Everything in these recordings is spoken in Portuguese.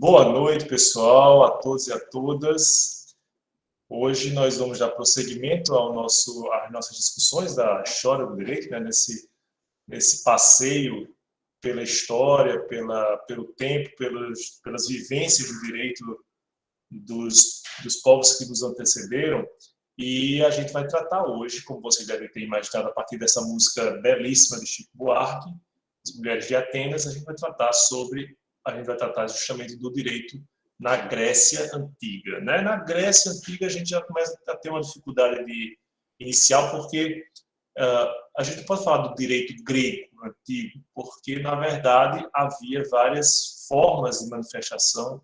Boa noite, pessoal, a todos e a todas. Hoje nós vamos dar prosseguimento às nossas discussões da história do direito, né? Nesse passeio pela história, pelo tempo, pelas vivências do direito dos povos que nos antecederam. E a gente vai tratar hoje, como vocês devem ter imaginado, a partir dessa música belíssima de Chico Buarque, As Mulheres de Atenas, a gente vai tratar justamente do direito na Grécia Antiga, né? Na Grécia Antiga a gente já começa a ter uma dificuldade inicial, porque a gente pode falar do direito grego antigo, porque, na verdade, havia várias formas de manifestação,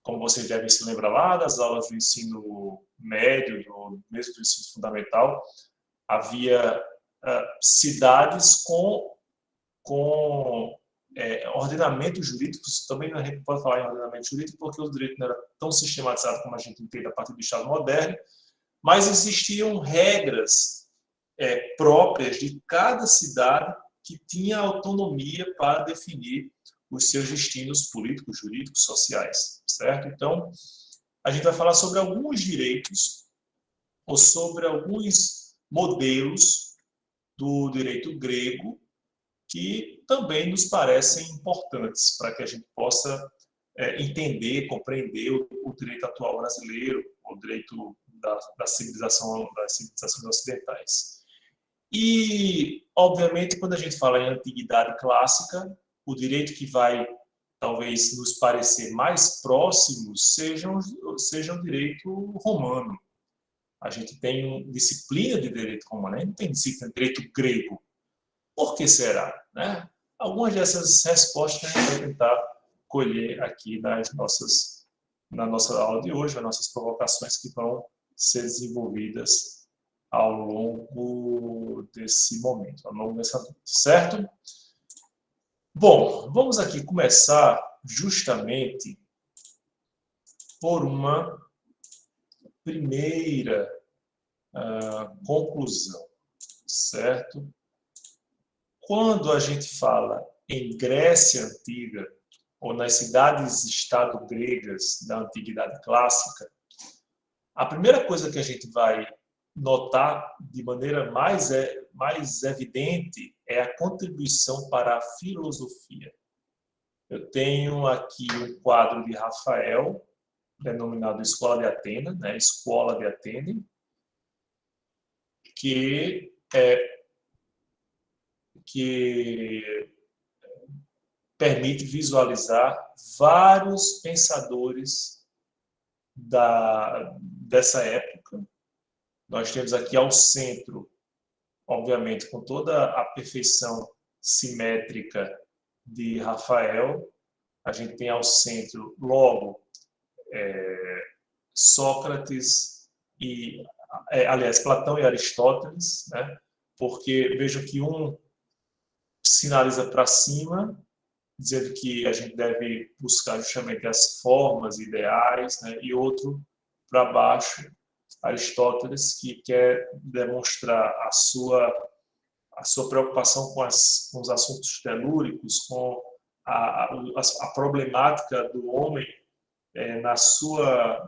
como vocês devem se lembrar lá das aulas do ensino médio, mesmo do ensino fundamental, havia cidades com ordenamentos jurídicos. Também a gente pode falar em ordenamento jurídico, porque o direito não era tão sistematizado como a gente entende a partir do Estado moderno, mas existiam regras próprias de cada cidade que tinha autonomia para definir os seus destinos políticos, jurídicos, sociais, certo? Então, a gente vai falar sobre alguns direitos ou sobre alguns modelos do direito grego que também nos parecem importantes para que a gente possa entender, compreender o direito atual brasileiro, o direito das civilizações ocidentais. E, obviamente, quando a gente fala em antiguidade clássica, o direito que vai, talvez, nos parecer mais próximo seja o direito romano. A gente tem disciplina de direito romano, a gente não tem disciplina de direito grego. Por que será? Né? Algumas dessas respostas a gente vai tentar colher aqui na nossa aula de hoje, as nossas provocações que vão ser desenvolvidas ao longo desse momento, ao longo dessa noite, certo? Bom, vamos aqui começar justamente por uma primeira conclusão, certo? Quando a gente fala em Grécia Antiga, ou nas cidades-estado gregas da Antiguidade Clássica, a primeira coisa que a gente vai notar de maneira mais evidente é a contribuição para a filosofia. Eu tenho aqui um quadro de Rafael, denominado Escola de Atenas, né? Escola de Atenas, que permite visualizar vários pensadores dessa época. Nós temos aqui ao centro, obviamente, com toda a perfeição simétrica de Rafael, a gente tem ao centro, logo, Sócrates e, aliás, Platão e Aristóteles, né? Porque vejam que um sinaliza para cima, dizendo que a gente deve buscar justamente as formas ideais, né? E outro para baixo, Aristóteles, que quer demonstrar a sua preocupação com os assuntos telúricos, com a problemática do homem nas suas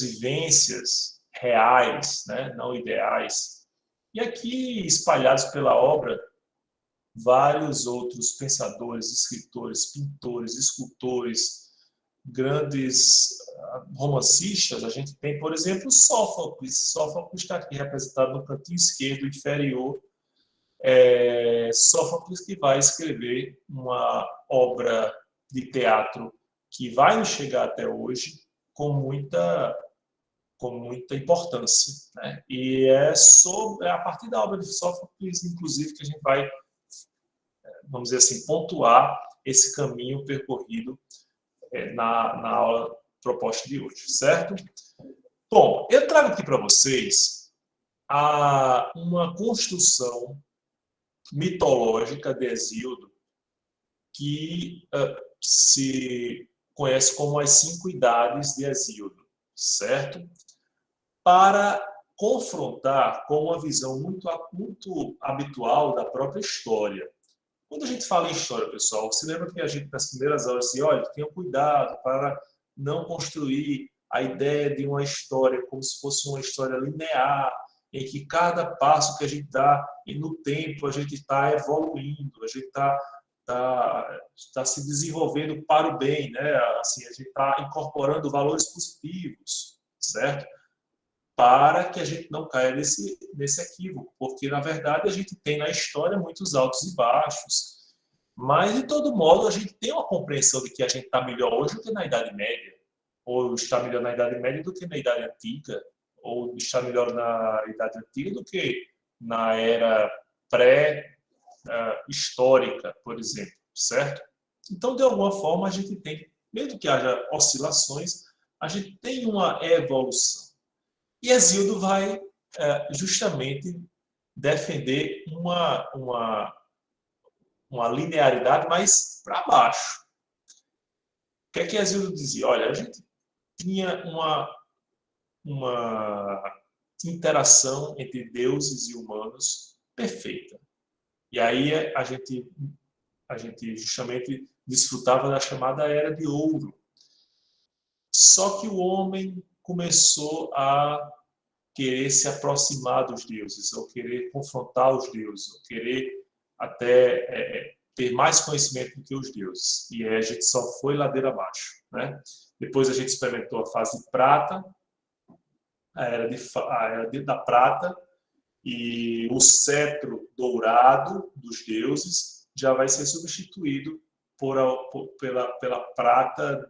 vivências reais, né? Não ideais. E aqui, espalhados pela obra, vários outros pensadores, escritores, pintores, escultores, grandes romancistas. A gente tem, por exemplo, Sófocles. Sófocles está aqui representado no cantinho esquerdo inferior. Sófocles, que vai escrever uma obra de teatro que vai nos chegar até hoje com muita importância, né? E é a partir da obra de Sófocles, inclusive, que a gente vai, vamos dizer assim, pontuar esse caminho percorrido na aula proposta de hoje, certo? Bom, eu trago aqui para vocês uma construção mitológica de Hesíodo, que se conhece como as 5 idades de Hesíodo, certo? Para confrontar com uma visão muito habitual da própria história. Quando a gente fala em história, pessoal, se lembra que a gente nas primeiras aulas disse, olha, tenha cuidado para não construir a ideia de uma história como se fosse uma história linear, em que cada passo que a gente dá e no tempo a gente está evoluindo, a gente está se desenvolvendo para o bem, né? Assim, a gente está incorporando valores positivos, certo? Para que a gente não caia nesse equívoco, porque na verdade a gente tem na história muitos altos e baixos, mas de todo modo a gente tem uma compreensão de que a gente está melhor hoje do que na Idade Média, ou está melhor na Idade Média do que na Idade Antiga, ou está melhor na Idade Antiga do que na era pré-histórica, por exemplo, certo? Então, de alguma forma, a gente tem, mesmo que haja oscilações, a gente tem uma evolução. E Hesíodo vai justamente defender uma linearidade mais para baixo. O que é que Hesíodo dizia? Olha, a gente tinha uma interação entre deuses e humanos perfeita. E aí a gente justamente desfrutava da chamada Era de Ouro. Só que o homem começou a querer se aproximar dos deuses, ou querer confrontar os deuses, ou querer até ter mais conhecimento do que os deuses. E aí a gente só foi ladeira abaixo, né? Depois a gente experimentou a fase prata, a era da prata, e o cetro dourado dos deuses já vai ser substituído pela prata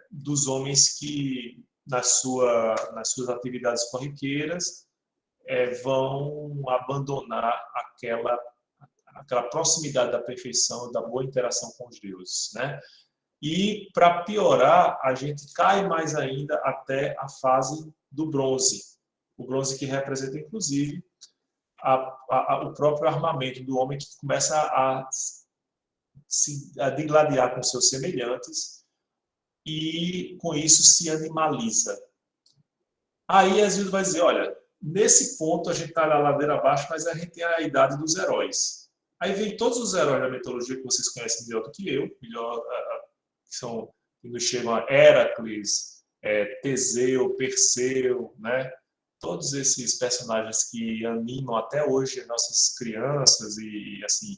dos homens que, nas suas atividades corriqueiras, vão abandonar aquela proximidade da perfeição, da boa interação com os deuses, né? E, para piorar, a gente cai mais ainda até a fase do bronze. O bronze que representa, inclusive, o próprio armamento do homem, que começa a digladiar com seus semelhantes e, com isso, se animaliza. Aí, Hesíodo vai dizer, olha, nesse ponto a gente está na ladeira abaixo, mas a gente tem a idade dos heróis. Aí vem todos os heróis da mitologia que vocês conhecem melhor do que eu, que nos chegam a Héracles, Teseu, Perseu, né? Todos esses personagens que animam até hoje as nossas crianças e, assim,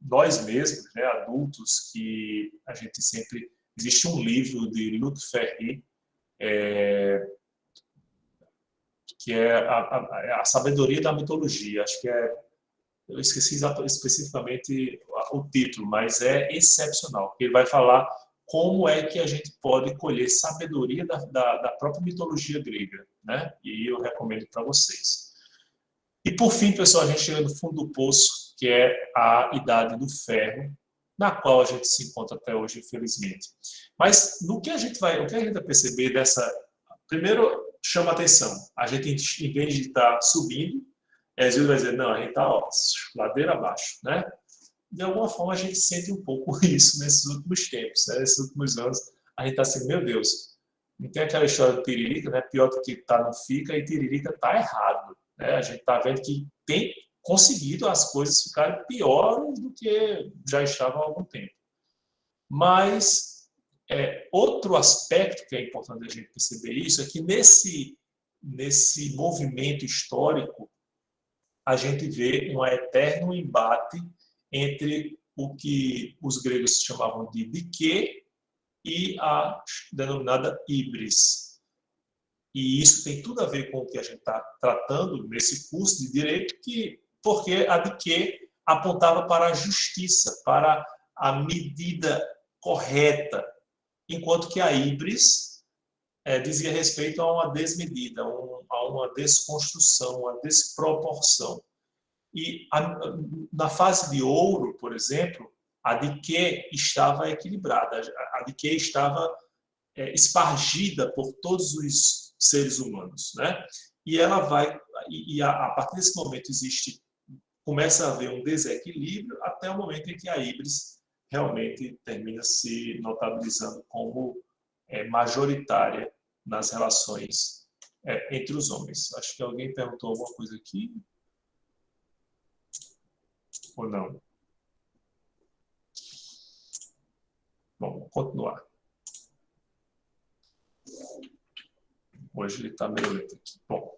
nós mesmos, né, adultos, que a gente sempre... Existe um livro de Luc Ferry, que é a sabedoria da mitologia. Acho que eu esqueci especificamente o título, mas é excepcional, porque ele vai falar como é que a gente pode colher sabedoria da própria mitologia grega, né? E eu recomendo para vocês. E, por fim, pessoal, a gente chega no fundo do poço, que é a Idade do Ferro, na qual a gente se encontra até hoje, infelizmente. Mas o que a gente vai perceber dessa... Primeiro, chama atenção. A gente, em vez de estar subindo, Hesíodo vai dizer, não, a gente está ladeira abaixo, né? De alguma forma, a gente sente um pouco isso nesses últimos tempos, né? Nesses últimos anos. A gente está assim, meu Deus, não tem aquela história do Tiririca, né? Pior do que tá, não fica, e Tiririca está errado, né? A gente está vendo que tem conseguido as coisas ficarem piores do que já estavam há algum tempo. Mas outro aspecto que é importante a gente perceber isso é que nesse movimento histórico a gente vê um eterno embate entre o que os gregos chamavam de diké e a denominada híbris. E isso tem tudo a ver com o que a gente está tratando nesse curso de direito, porque a diké apontava para a justiça, para a medida correta, enquanto que a híbris dizia respeito a uma desmedida, a uma desconstrução, uma desproporção. E na fase de ouro, por exemplo, a diké estava equilibrada, a diké estava espargida por todos os seres humanos, né? E ela vai, a partir desse momento começa a haver um desequilíbrio até o momento em que a híbris realmente termina se notabilizando como majoritária nas relações entre os homens. Acho que alguém perguntou alguma coisa aqui. Ou não? Bom, vamos continuar. Hoje ele está meio lento aqui. Bom.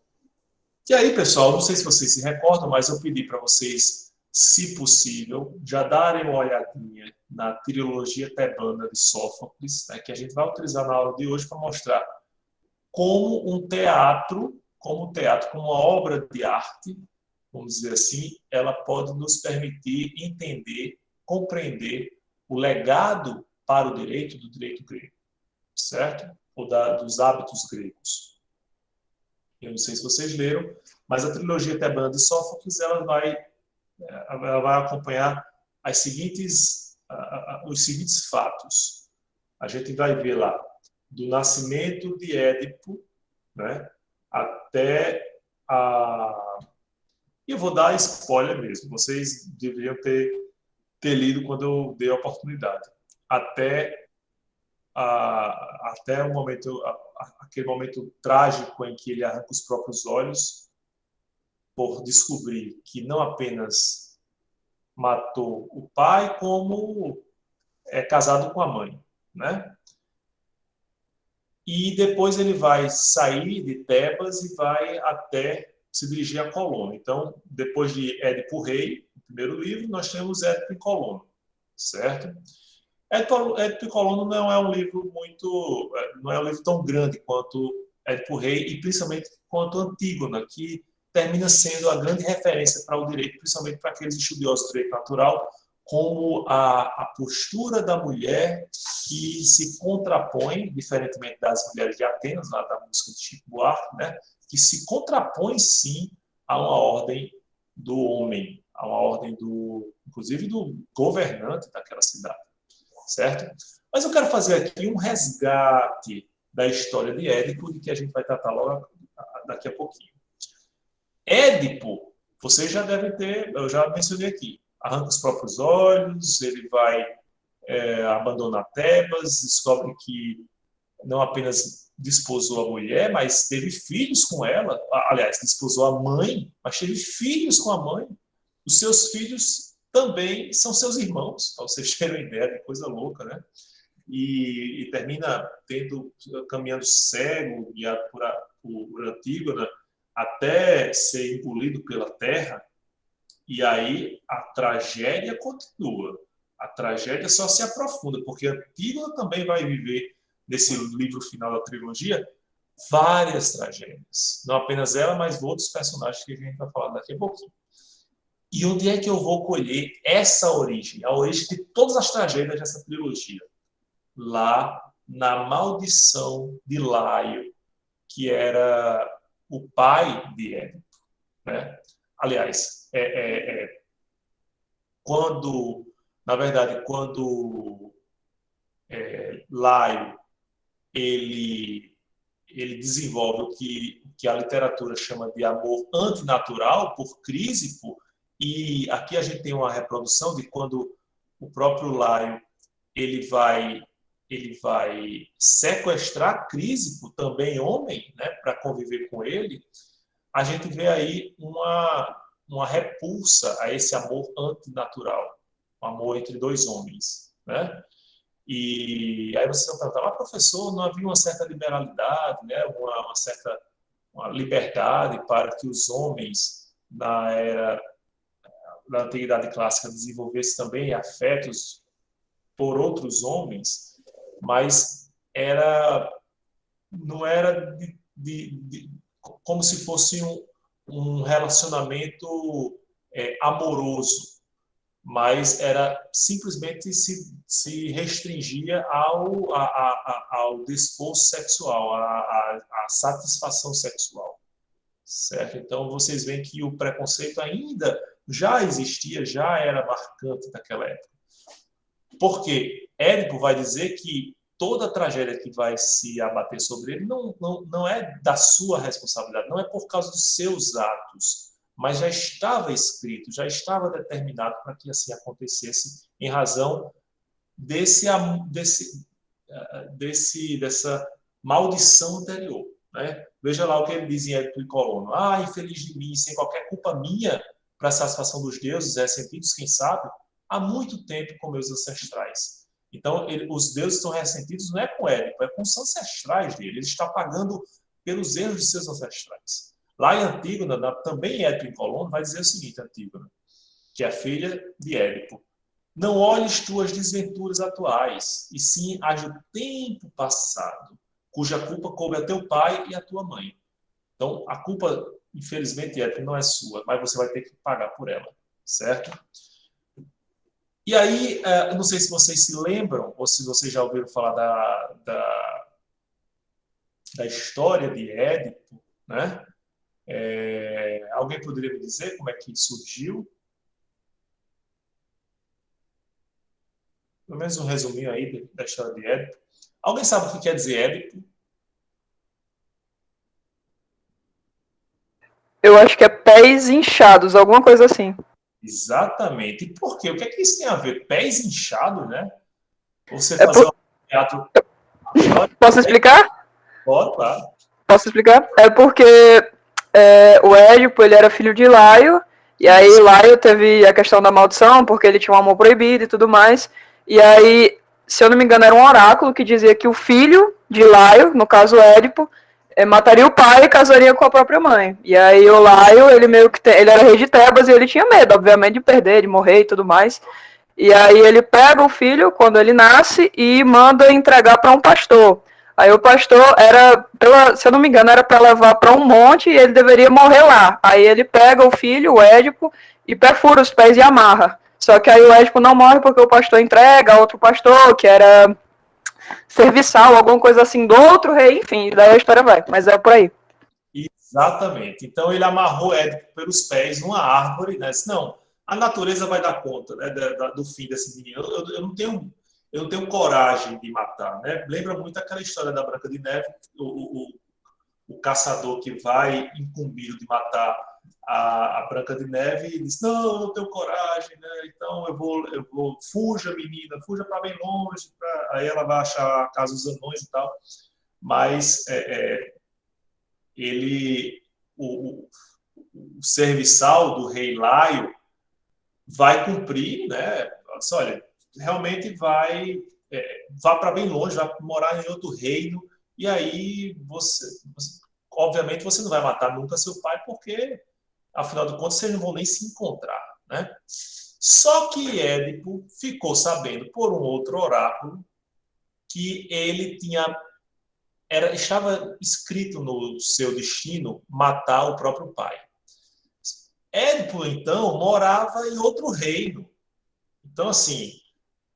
E aí, pessoal, não sei se vocês se recordam, mas eu pedi para vocês, se possível, já darem uma olhadinha na trilogia tebana de Sófocles, né, que a gente vai utilizar na aula de hoje para mostrar como um teatro, como uma obra de arte, vamos dizer assim, ela pode nos permitir entender, compreender o legado para o direito do direito grego, certo? Ou dos hábitos gregos. Eu não sei se vocês leram, mas a trilogia tebana de Sófocles ela vai acompanhar os seguintes fatos. A gente vai ver lá do nascimento de Édipo, né, até a... E eu vou dar spoiler mesmo, vocês deveriam ter lido quando eu dei a oportunidade. Até o momento, aquele momento trágico em que ele arranca os próprios olhos por descobrir que não apenas matou o pai, como é casado com a mãe, né? E depois ele vai sair de Tebas e vai até se dirigir a Colono. Então, depois de Édipo Rei, no primeiro livro, nós temos Édipo e Colono, certo? Édipo e Colono não é um livro não é um livro tão grande quanto Édipo Rei e principalmente quanto Antígona, que termina sendo a grande referência para o direito, principalmente para aqueles estudiosos do direito natural, como a postura da mulher que se contrapõe, diferentemente das mulheres de Atenas, lá da música de Chico Buarque, né, que se contrapõe, sim, a uma ordem do homem, a uma ordem, inclusive, do governante daquela cidade, certo? Mas eu quero fazer aqui um resgate da história de Édipo, de que a gente vai tratar logo daqui a pouquinho. Édipo, vocês já devem ter, eu já mencionei aqui, arranca os próprios olhos, ele vai abandonar Tebas, descobre que não apenas desposou a mulher, mas teve filhos com ela. Aliás, desposou a mãe, mas teve filhos com a mãe. Os seus filhos também são seus irmãos, para vocês terem uma ideia, que coisa louca, né? E termina caminhando cego, guiado por Antígona, até ser engolido pela terra. E aí a tragédia continua. A tragédia só se aprofunda, porque Antígona também vai viver, nesse livro final da trilogia, várias tragédias. Não apenas ela, mas outros personagens que a gente vai falar daqui a pouquinho. E onde é que eu vou colher essa origem? A origem de todas as tragédias dessa trilogia. Lá na maldição de Laio, que era o pai de Édipo, né? Aliás, quando Laio ele desenvolve o que a literatura chama de amor antinatural por Crísipo, e aqui a gente tem uma reprodução de quando o próprio Laio ele vai sequestrar Crísipo, também homem, né, para conviver com ele. A gente vê aí uma repulsa a esse amor antinatural, um amor entre dois homens, né? E aí vocês vão perguntar, mas professor, não havia uma certa liberalidade, né? uma liberdade para que os homens da antiguidade clássica desenvolvessem também afetos por outros homens, mas não era como se fosse um relacionamento amoroso, mas era simplesmente se restringia ao desforço sexual, à satisfação sexual, certo? Então vocês veem que o preconceito ainda já existia, já era marcante naquela época. Porque Édipo vai dizer que toda a tragédia que vai se abater sobre ele não é da sua responsabilidade, não é por causa dos seus atos, mas já estava escrito, já estava determinado para que assim acontecesse em razão dessa maldição anterior, né? Veja lá o que ele diz em Édipo e Colono. Ah, infeliz de mim, sem qualquer culpa minha, para a satisfação dos deuses ressentidos, quem sabe, há muito tempo com meus ancestrais. Então, os deuses estão ressentidos não é com Édipo, é com os ancestrais dele. Ele está pagando pelos erros de seus ancestrais. Lá em Antígona, também Édipo em Colono, vai dizer o seguinte, Antígona, que é a filha de Édipo: não olhes tuas desventuras atuais, e sim as do tempo passado, cuja culpa coube a teu pai e a tua mãe. Então, a culpa, infelizmente, Édipo, não é sua, mas você vai ter que pagar por ela, certo? E aí, eu não sei se vocês se lembram, ou se vocês já ouviram falar da história de Édipo, né? Alguém poderia me dizer como é que surgiu? Pelo menos um resuminho aí da história de Édipo. Alguém sabe o que quer dizer Édipo? Eu acho que é pés inchados, alguma coisa assim. Exatamente. E por quê? O que é que isso tem a ver? Pés inchados, né? Ou você É fazer por... um teatro... Posso explicar? Pode, claro. Posso explicar? É porque o Édipo, ele era filho de Laio, e aí Isso. Laio teve a questão da maldição, porque ele tinha um amor proibido e tudo mais, e aí, se eu não me engano, era um oráculo que dizia que o filho de Laio, no caso Édipo, mataria o pai e casaria com a própria mãe. E aí o Laio, ele meio que ele era rei de Tebas e ele tinha medo, obviamente, de perder, de morrer e tudo mais. E aí ele pega o filho quando ele nasce e manda entregar para um pastor. Aí o pastor era, se eu não me engano, era para levar para um monte e ele deveria morrer lá. Aí ele pega o filho, o Édipo, e perfura os pés e amarra. Só que aí o Édipo não morre porque o pastor entrega a outro pastor, que era serviçal, alguma coisa assim, do outro rei, enfim, daí a história vai, mas é por aí. Exatamente. Então ele amarrou Édipo pelos pés numa árvore, né? Disse, não, a natureza vai dar conta, né, do fim desse menino. Eu não tenho coragem de matar, né? Lembra muito aquela história da Branca de Neve, o caçador que vai incumbido de matar a Branca de Neve e diz, não, eu não tenho coragem, né? Então eu vou, fuja, menina, fuja para bem longe. Aí ela vai achar a casa dos anões e tal. Mas ele, o, o serviçal do rei Laio vai cumprir, né? Olha, realmente vá para bem longe, vai morar em outro reino, e aí obviamente você não vai matar nunca seu pai, porque afinal de contas vocês não vão nem se encontrar, né? Só que Édipo ficou sabendo por um outro oráculo que ele estava escrito no seu destino matar o próprio pai. Édipo, então, morava em outro reino. Então, assim,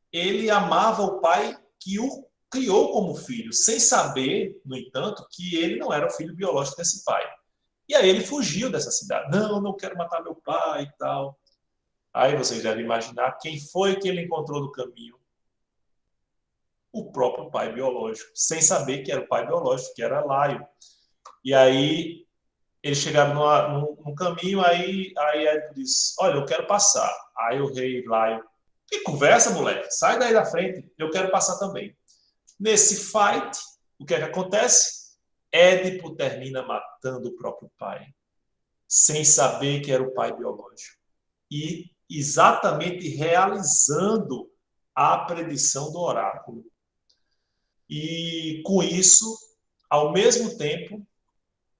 ele amava o pai que o criou como filho, sem saber, no entanto, que ele não era o filho biológico desse pai. E aí ele fugiu dessa cidade. Não, não quero matar meu pai e tal. Aí vocês devem imaginar quem foi que ele encontrou no caminho. O próprio pai biológico, sem saber que era o pai biológico, que era Laio. E aí eles chegaram num caminho, aí Édipo disse, olha, eu quero passar. Aí o rei Laio, que conversa, moleque, sai daí da frente, eu quero passar também. Nesse fight, o que é que acontece? Édipo termina matando o próprio pai, sem saber que era o pai biológico. E exatamente realizando a predição do oráculo. E com isso, ao mesmo tempo,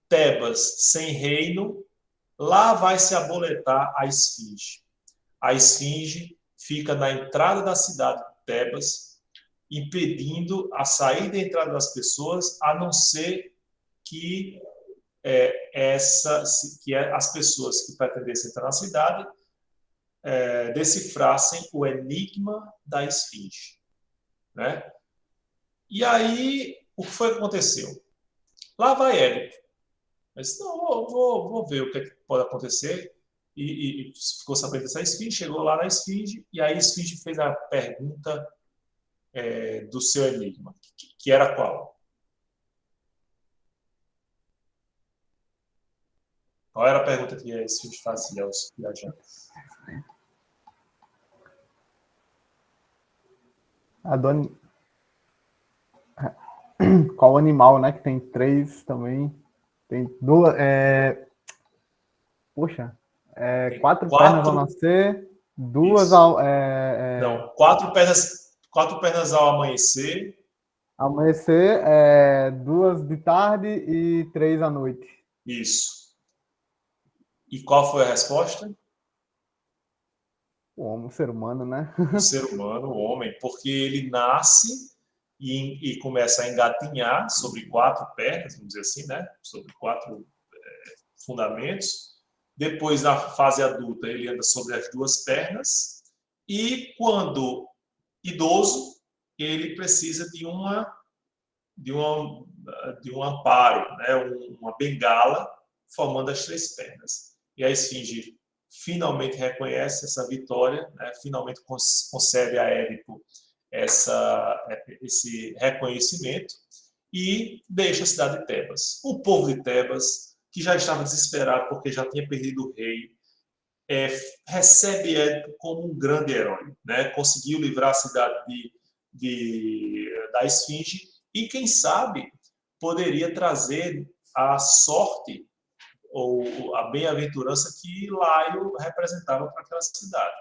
Tebas sem reino, lá vai se aboletar a esfinge. A esfinge fica na entrada da cidade de Tebas, impedindo a saída e a entrada das pessoas, a não ser que as pessoas que pretendessem entrar na cidade decifrassem o enigma da esfinge, né? E aí, o que foi que aconteceu? Lá vai Édipo. Mas não, vou ver o que, é que pode acontecer. E ficou sabendo dessa esfinge, chegou lá na esfinge, e aí a esfinge fez a pergunta do seu enigma, que era qual? Qual era a pergunta que a esfinge fazia aos viajantes? Qual animal, né? Que tem três também. Tem duas. Poxa, Tem 4 pernas ao nascer, 2 Isso. ao Não, quatro pernas ao amanhecer. amanhecer, 2 de tarde e 3 à noite. Isso. E qual foi a resposta? O homem, o ser humano, né? O ser humano, o homem, porque ele nasce e começa a engatinhar sobre 4 pernas, vamos dizer assim, né? Sobre 4 fundamentos. Depois, na fase adulta, ele anda sobre as 2 pernas. E quando idoso, ele precisa de um amparo, né? Uma bengala, formando as 3 pernas. E a esfinge finalmente reconhece essa vitória, né? Finalmente concede a Édipo esse reconhecimento e deixa a cidade de Tebas. O povo de Tebas, que já estava desesperado porque já tinha perdido o rei, recebe Édipo como um grande herói, né? Conseguiu livrar a cidade da Esfinge e, quem sabe, poderia trazer a sorte ou a bem-aventurança que Laio representava para aquela cidade.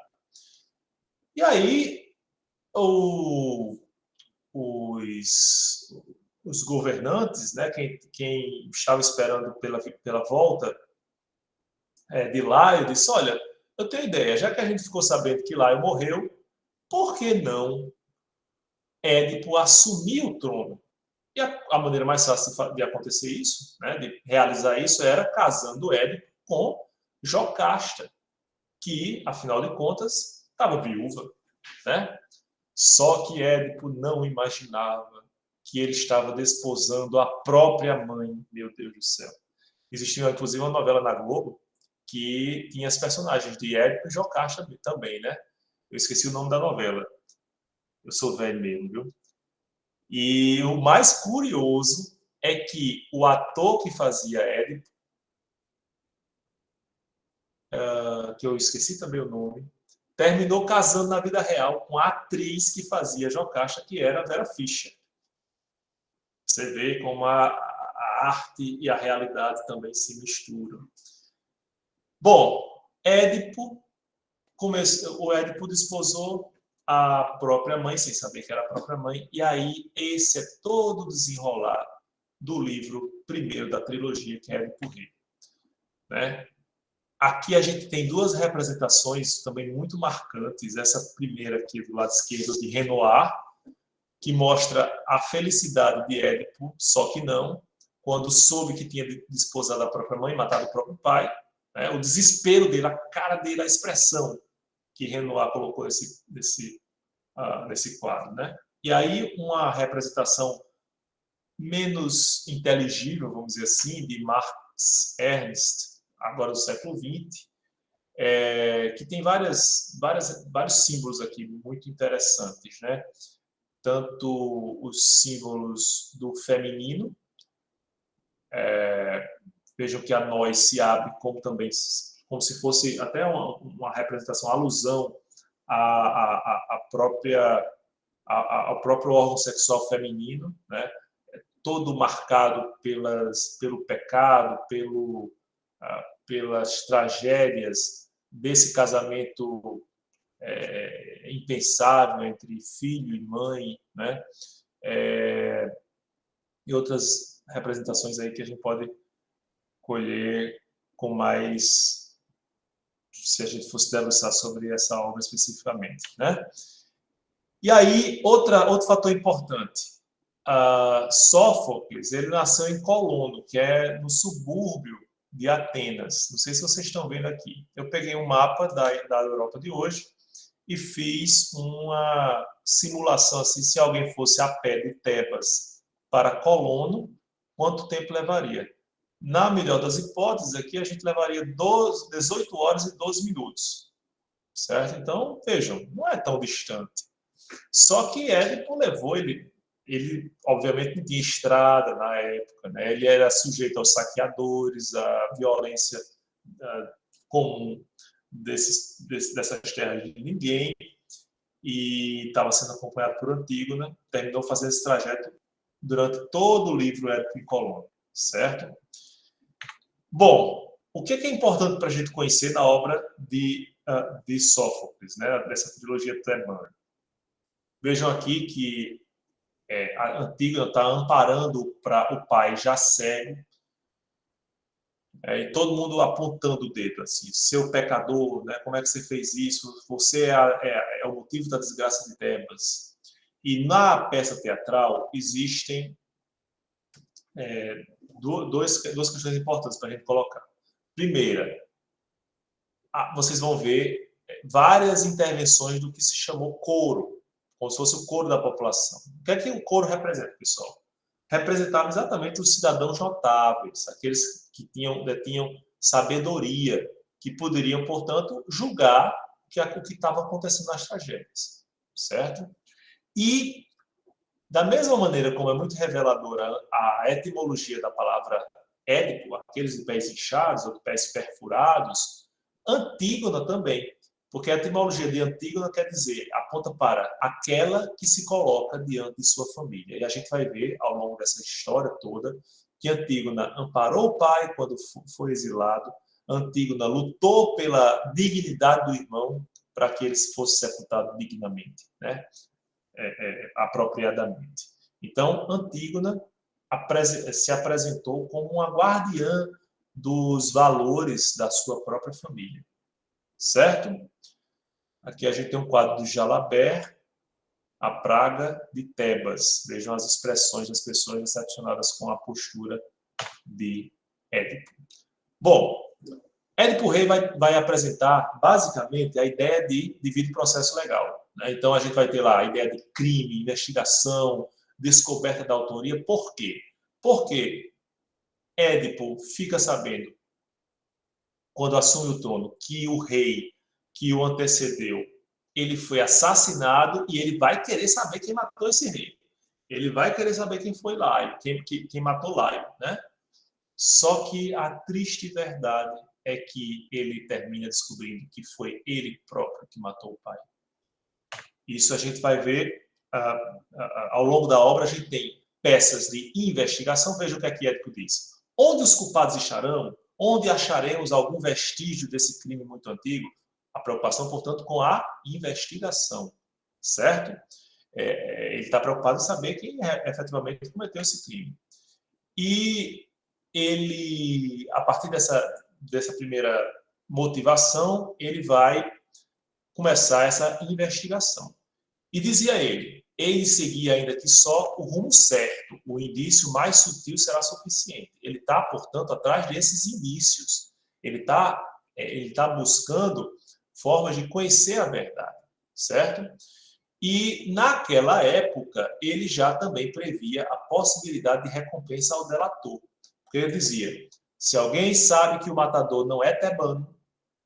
E aí, os governantes, né, quem estava esperando pela volta de Laio, disse: olha, eu tenho ideia, já que a gente ficou sabendo que Laio morreu, por que não Édipo assumir o trono? E a maneira mais fácil de acontecer isso, né, de realizar isso, era casando Édipo com Jocasta, que, afinal de contas, estava viúva, né? Só que Édipo não imaginava que ele estava desposando a própria mãe. Meu Deus do céu. Existia, inclusive, uma novela na Globo que tinha as personagens de Édipo e Jocasta também, né? Eu esqueci o nome da novela. Eu sou velho mesmo, viu? E o mais curioso é que o ator que fazia Édipo, que eu esqueci também o nome, terminou casando na vida real com a atriz que fazia Jocasta, que era a Vera Fischer. Você vê como a arte e a realidade também se misturam. Bom, o Édipo desposou a própria mãe, sem saber que era a própria mãe, e aí esse é todo o desenrolar do livro primeiro da trilogia, que é Édipo Rei. Né? Aqui a gente tem 2 representações também muito marcantes. Essa primeira aqui do lado esquerdo, de Renoir, que mostra a felicidade de Édipo, só que não, quando soube que tinha desposado a própria mãe, matado o próprio pai. Né? O desespero dele, a cara dele, a expressão que Renoir colocou nesse quadro. Né? E aí uma representação menos inteligível, vamos dizer assim, de Max Ernst, agora do século XX, que tem vários símbolos aqui muito interessantes, né? Tanto os símbolos do feminino, vejam que a nós se abre como também, como se fosse até uma representação, alusão ao próprio órgão sexual feminino, né? Todo marcado pelo pecado, pelas tragédias desse casamento impensável entre filho e mãe, né? E outras representações aí que a gente pode colher com mais, se a gente fosse debruçar sobre essa obra especificamente, né? E aí, outro fator importante. Sófocles, ele nasceu em Colono, que é no subúrbio de Atenas. Não sei se vocês estão vendo aqui. Eu peguei um mapa da Europa de hoje e fiz uma simulação assim, se alguém fosse a pé de Tebas para Colono, quanto tempo levaria? Na melhor das hipóteses, aqui a gente levaria 18 horas e 12 minutos. Certo? Então, vejam, não é tão distante. Só que Édipo levou, ele obviamente não tinha estrada na época, né? Ele era sujeito aos saqueadores, à violência comum dessas terras de ninguém, e estava sendo acompanhado por Antígona, terminou fazendo esse trajeto durante todo o livro Édipo em Colono, certo? Bom, O que é importante para a gente conhecer na obra de Sófocles, né, dessa trilogia tebana? Vejam aqui que a Antígona está amparando para o pai já cego, e todo mundo apontando o dedo, assim, seu pecador, né, como é que você fez isso? Você é o motivo da desgraça de Tebas. E na peça teatral existem duas questões importantes para a gente colocar. Primeira, vocês vão ver várias intervenções do que se chamou coro, como se fosse o coro da população. O que é que o coro representa, pessoal? Representava exatamente os cidadãos notáveis, aqueles que detinham sabedoria, que poderiam, portanto, julgar o que estava acontecendo nas tragédias, certo? E, da mesma maneira como é muito reveladora a etimologia da palavra Édipo, aqueles de pés inchados ou de pés perfurados, Antígona também, porque a etimologia de Antígona quer dizer, aponta para aquela que se coloca diante de sua família. E a gente vai ver, ao longo dessa história toda, que Antígona amparou o pai quando foi exilado, Antígona lutou pela dignidade do irmão para que ele fosse sepultado dignamente, né? Apropriadamente. Então, Antígona se apresentou como uma guardiã dos valores da sua própria família, certo? Aqui a gente tem um quadro do Jalabert, a praga de Tebas. Vejam as expressões das pessoas decepcionadas com a postura de Édipo. Bom, Édipo Rei vai apresentar, basicamente, a ideia de devido processo legal, né? Então, a gente vai ter lá a ideia de crime, investigação, descoberta da autoria. Por quê? Porque Édipo fica sabendo, quando assume o trono, que o rei que o antecedeu, ele foi assassinado e ele vai querer saber quem matou esse rei. Ele vai querer saber quem foi Laio, quem matou Laio, né? Só que a triste verdade é que ele termina descobrindo que foi ele próprio que matou o pai. Isso a gente vai ver ao longo da obra. A gente tem peças de investigação. Veja o que aqui Édipo diz. Onde os culpados estarão? Onde acharemos algum vestígio desse crime muito antigo? A preocupação, portanto, com a investigação, certo? Ele está preocupado em saber quem efetivamente cometeu esse crime. E ele, a partir dessa primeira motivação, ele vai começar essa investigação. E dizia ele seguia ainda que só o rumo certo, o indício mais sutil será suficiente. Ele está, portanto, atrás desses indícios. Ele tá buscando formas de conhecer a verdade, certo? E, naquela época, ele já também previa a possibilidade de recompensa ao delator. Porque ele dizia, se alguém sabe que o matador não é tebano,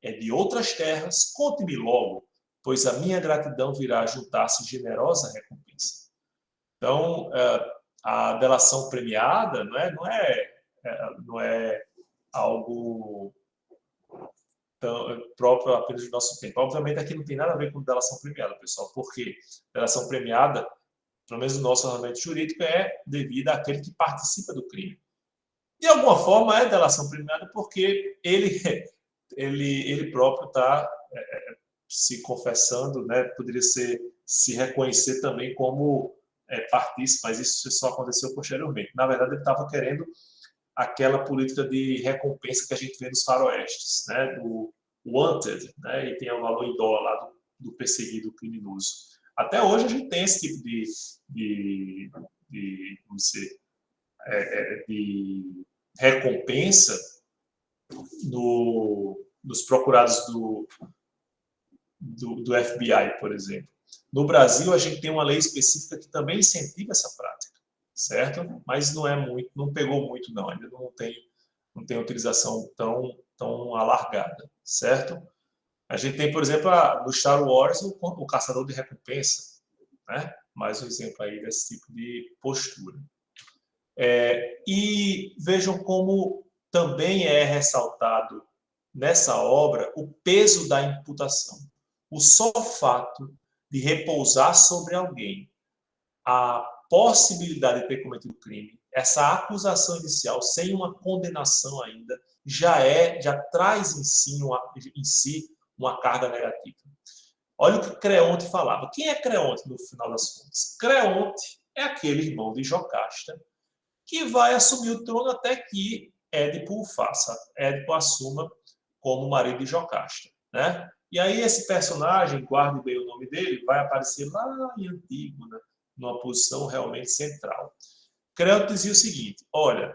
é de outras terras, conte-me logo, pois a minha gratidão virá juntar-se generosa recompensa. Então, a delação premiada não é algo próprio apenas do nosso tempo. Obviamente, aqui não tem nada a ver com delação premiada, pessoal, porque delação premiada, pelo menos no nosso ordenamento jurídico, é devida àquele que participa do crime. De alguma forma, é delação premiada porque ele próprio está se confessando, né? Poderia se reconhecer também como partícipe, mas isso só aconteceu posteriormente. Na verdade, ele estava querendo aquela política de recompensa que a gente vê nos faroestes, né? Do wanted, né? E tem o valor em dólar lá do perseguido criminoso. Até hoje a gente tem esse tipo de recompensa dos procurados do FBI, por exemplo. No Brasil, a gente tem uma lei específica que também incentiva essa prática, certo? Mas não pegou muito, não. Ainda não tem utilização tão alargada, certo? A gente tem, por exemplo, no Star Wars, o caçador de recompensa, né? Mais um exemplo aí desse tipo de postura. E vejam como também é ressaltado nessa obra o peso da imputação. O só fato de repousar sobre alguém a possibilidade de ter cometido crime, essa acusação inicial, sem uma condenação ainda, já traz em si uma carga negativa. Olha o que Creonte falava. Quem é Creonte, no final das contas? Creonte é aquele irmão de Jocasta que vai assumir o trono até que Édipo o faça. Édipo assuma como marido de Jocasta, né? E aí esse personagem, guarde bem o nome dele, vai aparecer lá em Antígona, numa posição realmente central. Creonte dizia o seguinte, olha,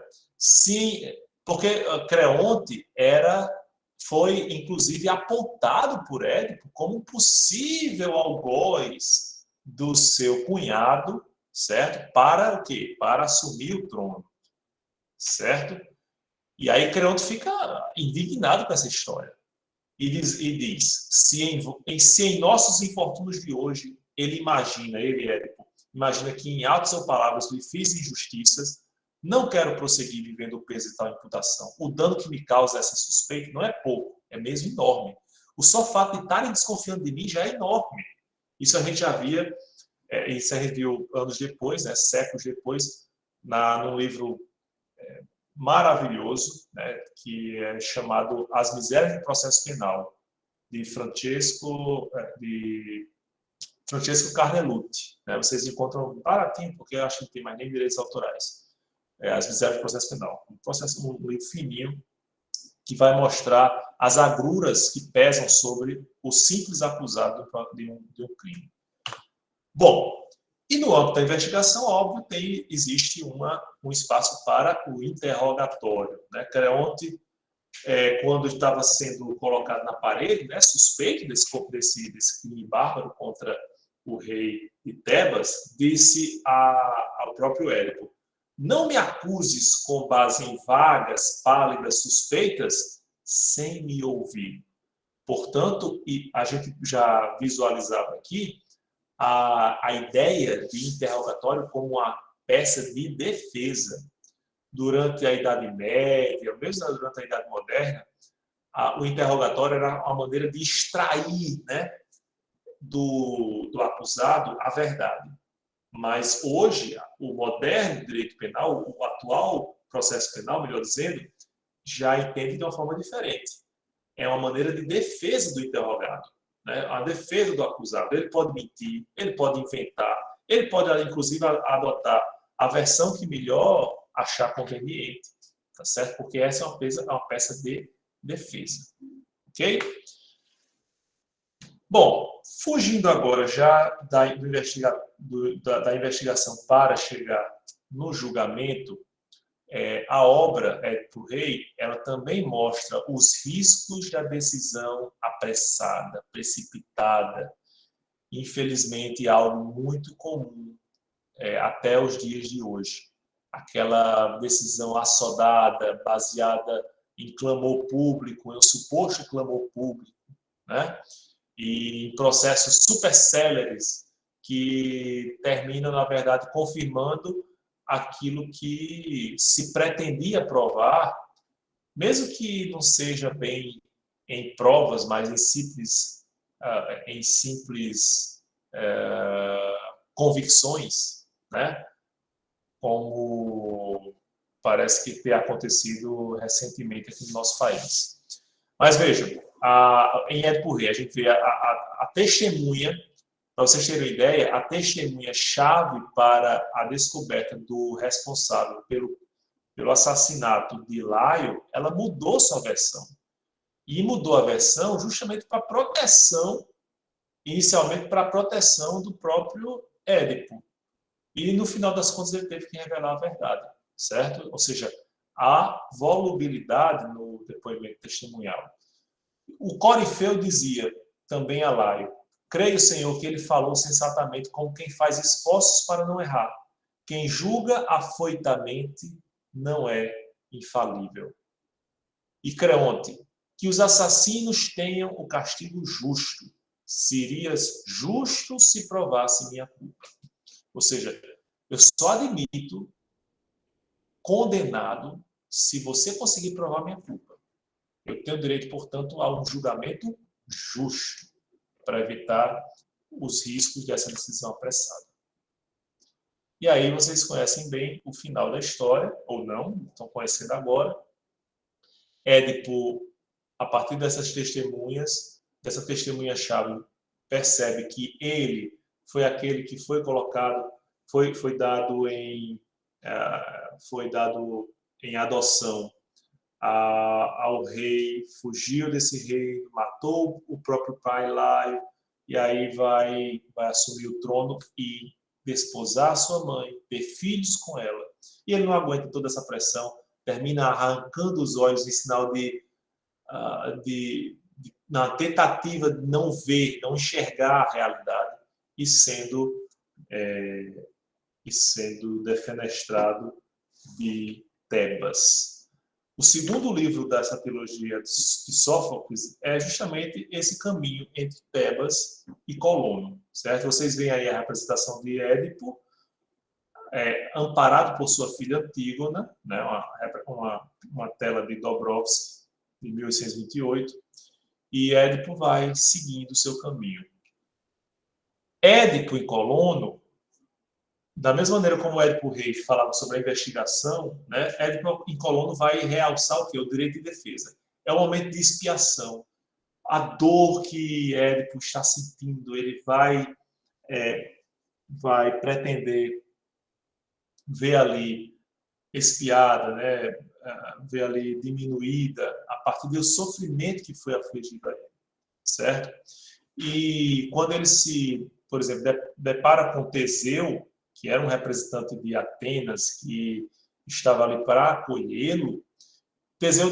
porque Creonte foi, inclusive, apontado por Édipo como um possível algoz do seu cunhado, certo? Para o quê? Para assumir o trono, certo? E aí Creonte fica indignado com essa história. E diz se em nossos infortúnios de hoje, ele, Édipo, imagina que em atos ou palavras lhe fiz injustiças, não quero prosseguir vivendo o peso de tal imputação. O dano que me causa essa suspeita não é pouco, é mesmo enorme. O só fato de estarem desconfiando de mim já é enorme. Isso a gente já via, isso a gente viu anos depois, né, séculos depois, num livro maravilhoso, né, que é chamado As Misérias do Processo Penal, de Francesco Carnelutti. Né? Vocês encontram baratinho, porque eu acho que não tem mais nem direitos autorais. As Misérias do Processo Penal. Um livro fininho que vai mostrar as agruras que pesam sobre o simples acusado de um crime. Bom, e no âmbito da investigação, óbvio, existe um espaço para o interrogatório. Né? Creonte, quando estava sendo colocado na parede, né, suspeito desse crime bárbaro contra o rei de Tebas, disse ao próprio Édipo, não me acuses com base em vagas, pálidas suspeitas, sem me ouvir. Portanto, e a gente já visualizava aqui, a ideia de interrogatório como uma peça de defesa. Durante a Idade Média, mesmo durante a Idade Moderna, o interrogatório era uma maneira de extrair, né, do acusado a verdade. Mas hoje, o moderno direito penal, o atual processo penal, melhor dizendo, já entende de uma forma diferente. É uma maneira de defesa do interrogado, né? A defesa do acusado. Ele pode mentir, ele pode inventar, ele pode, inclusive, adotar a versão que melhor achar conveniente, tá certo? Porque essa é uma peça de defesa, ok? Bom, fugindo agora já da investigação para chegar no julgamento, a obra Édipo Rei, ela também mostra os riscos da decisão apressada, precipitada. Infelizmente, é algo muito comum até os dias de hoje. Aquela decisão assodada, baseada em clamor público, em um suposto clamor público, né? E em processos super céleres que terminam, na verdade, confirmando aquilo que se pretendia provar, mesmo que não seja bem em provas, mas em simples convicções, né? Como parece que tem acontecido recentemente aqui no nosso país. Mas vejam, em Édipo Rei, a gente vê a testemunha, para vocês terem uma ideia, a testemunha-chave para a descoberta do responsável pelo assassinato de Laio, ela mudou sua versão. E mudou a versão justamente para proteção, inicialmente para a proteção do próprio Édipo. E no final das contas ele teve que revelar a verdade, certo? Ou seja, há volubilidade no depoimento testemunhal. O Corifeu dizia também a Laio, creio, Senhor, que ele falou sensatamente como quem faz esforços para não errar. Quem julga afoitamente não é infalível. E Creonte, que os assassinos tenham o castigo justo. Serias justo se provasse minha culpa. Ou seja, eu só admito condenado se você conseguir provar minha culpa. Eu tenho direito, portanto, a um julgamento justo para evitar os riscos dessa decisão apressada. E aí vocês conhecem bem o final da história, ou não, estão conhecendo agora. Édipo, a partir dessa testemunha-chave, percebe que ele foi aquele que foi colocado, foi dado em adoção ao rei, fugiu desse rei, matou o próprio pai Laio, e aí vai assumir o trono e desposar sua mãe, ter filhos com ela. E ele não aguenta toda essa pressão, termina arrancando os olhos em sinal na tentativa de não ver, não enxergar a realidade e sendo defenestrado de Tebas. O segundo livro dessa trilogia de Sófocles é justamente esse caminho entre Tebas e Colono, certo? Vocês veem aí a representação de Édipo, amparado por sua filha Antígona, né? uma tela de Dobrovsky, de 1828, e Édipo vai seguindo o seu caminho. Édipo e Colono, da mesma maneira como Édipo Rei falava sobre a investigação, né, Édipo e Colono vai realçar o quê? O direito de defesa. É o momento de expiação. A dor que Édipo está sentindo, ele vai pretender ver ali expiada, né, ver ali diminuída a partir do sofrimento que foi afligido a ele, certo? E quando ele por exemplo, depara com Teseu, que era um representante de Atenas, que estava ali para acolhê-lo, Teseu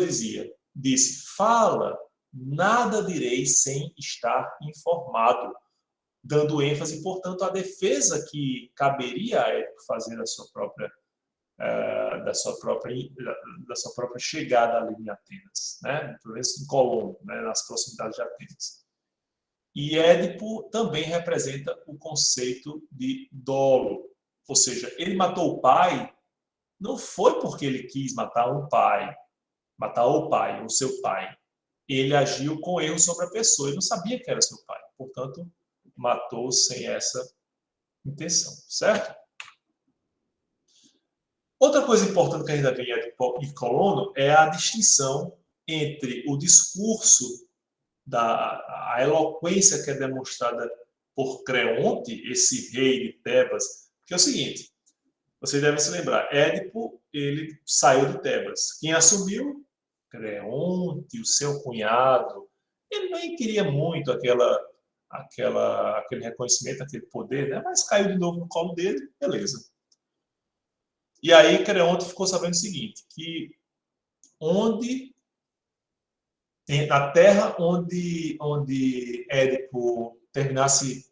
disse, fala, nada direi sem estar informado, dando ênfase, portanto, à defesa que caberia a Édipo fazer da sua própria chegada ali em Atenas, né? Pelo menos em Colono, né? Nas proximidades de Atenas. E Édipo também representa o conceito de dolo, ou seja, ele matou o pai, não foi porque ele quis matar o pai, o seu pai. Ele agiu com erro sobre a pessoa, ele não sabia que era seu pai, portanto, matou sem essa intenção, certo? Outra coisa importante que a gente vê em Édipo e Colono é a distinção entre o discurso a eloquência que é demonstrada por Creonte, esse rei de Tebas, que é o seguinte, vocês devem se lembrar, Édipo, ele saiu de Tebas. Quem assumiu? Creonte, o seu cunhado. Ele nem queria muito aquele reconhecimento, aquele poder, né? Mas caiu de novo no colo dele, beleza. E aí Creonte ficou sabendo o seguinte, que na terra onde Édipo terminasse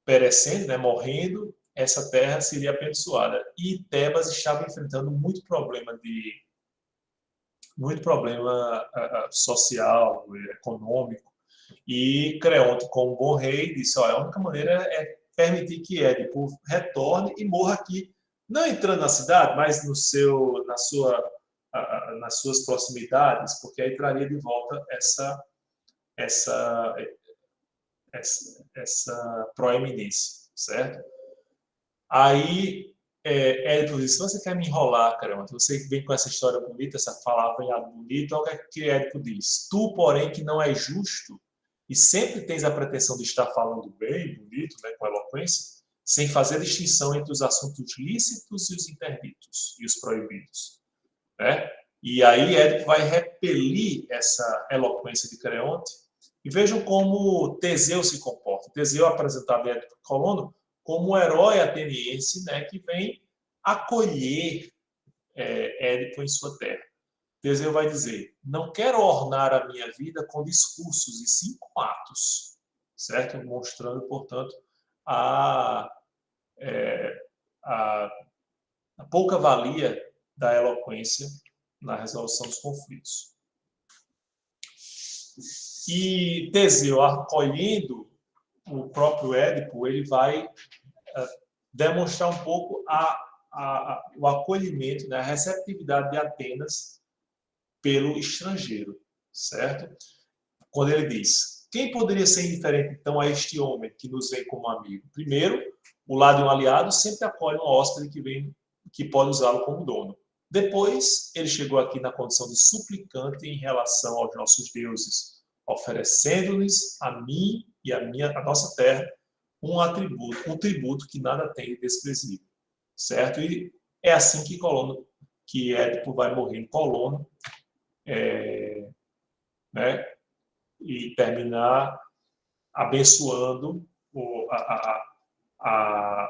perecendo, né, morrendo, essa terra seria abençoada. E Tebas estava enfrentando muito problema social, econômico. E Creonte, como bom rei, disse, a única maneira é permitir que Édipo retorne e morra aqui, não entrando na cidade, mas nas suas proximidades, porque aí traria de volta essa proeminência, certo? Aí Édipo disse, você quer me enrolar, caramba? Você vem com essa história bonita, essa palavra bonita, olha o que Édipo diz. Tu, porém, que não és justo e sempre tens a pretensão de estar falando bem, bonito, né, com eloquência, sem fazer distinção entre os assuntos lícitos e os interditos e os proibidos, né? E aí Édipo vai repelir essa eloquência de Creonte. E vejam como Teseu se comporta. Teseu apresentava Édipo e Colono como um herói ateniense, né, que vem acolher Édipo em sua terra. Teseu vai dizer, não quero ornar a minha vida com discursos, e sim com atos. Certo? Mostrando, portanto, a pouca valia da eloquência na resolução dos conflitos. E Teseu, acolhendo o próprio Édipo, ele vai demonstrar um pouco o acolhimento, né, a receptividade de Atenas pelo estrangeiro, certo? Quando ele diz, quem poderia ser indiferente, então, a este homem que nos vem como amigo? Primeiro, o lado de um aliado sempre acolhe um hóspede que pode usá-lo como dono. Depois, ele chegou aqui na condição de suplicante em relação aos nossos deuses, oferecendo-lhes a mim e a nossa terra um tributo que nada tem de desprezível, certo? E é assim que Édipo vai morrer em Colono, né? E terminar abençoando a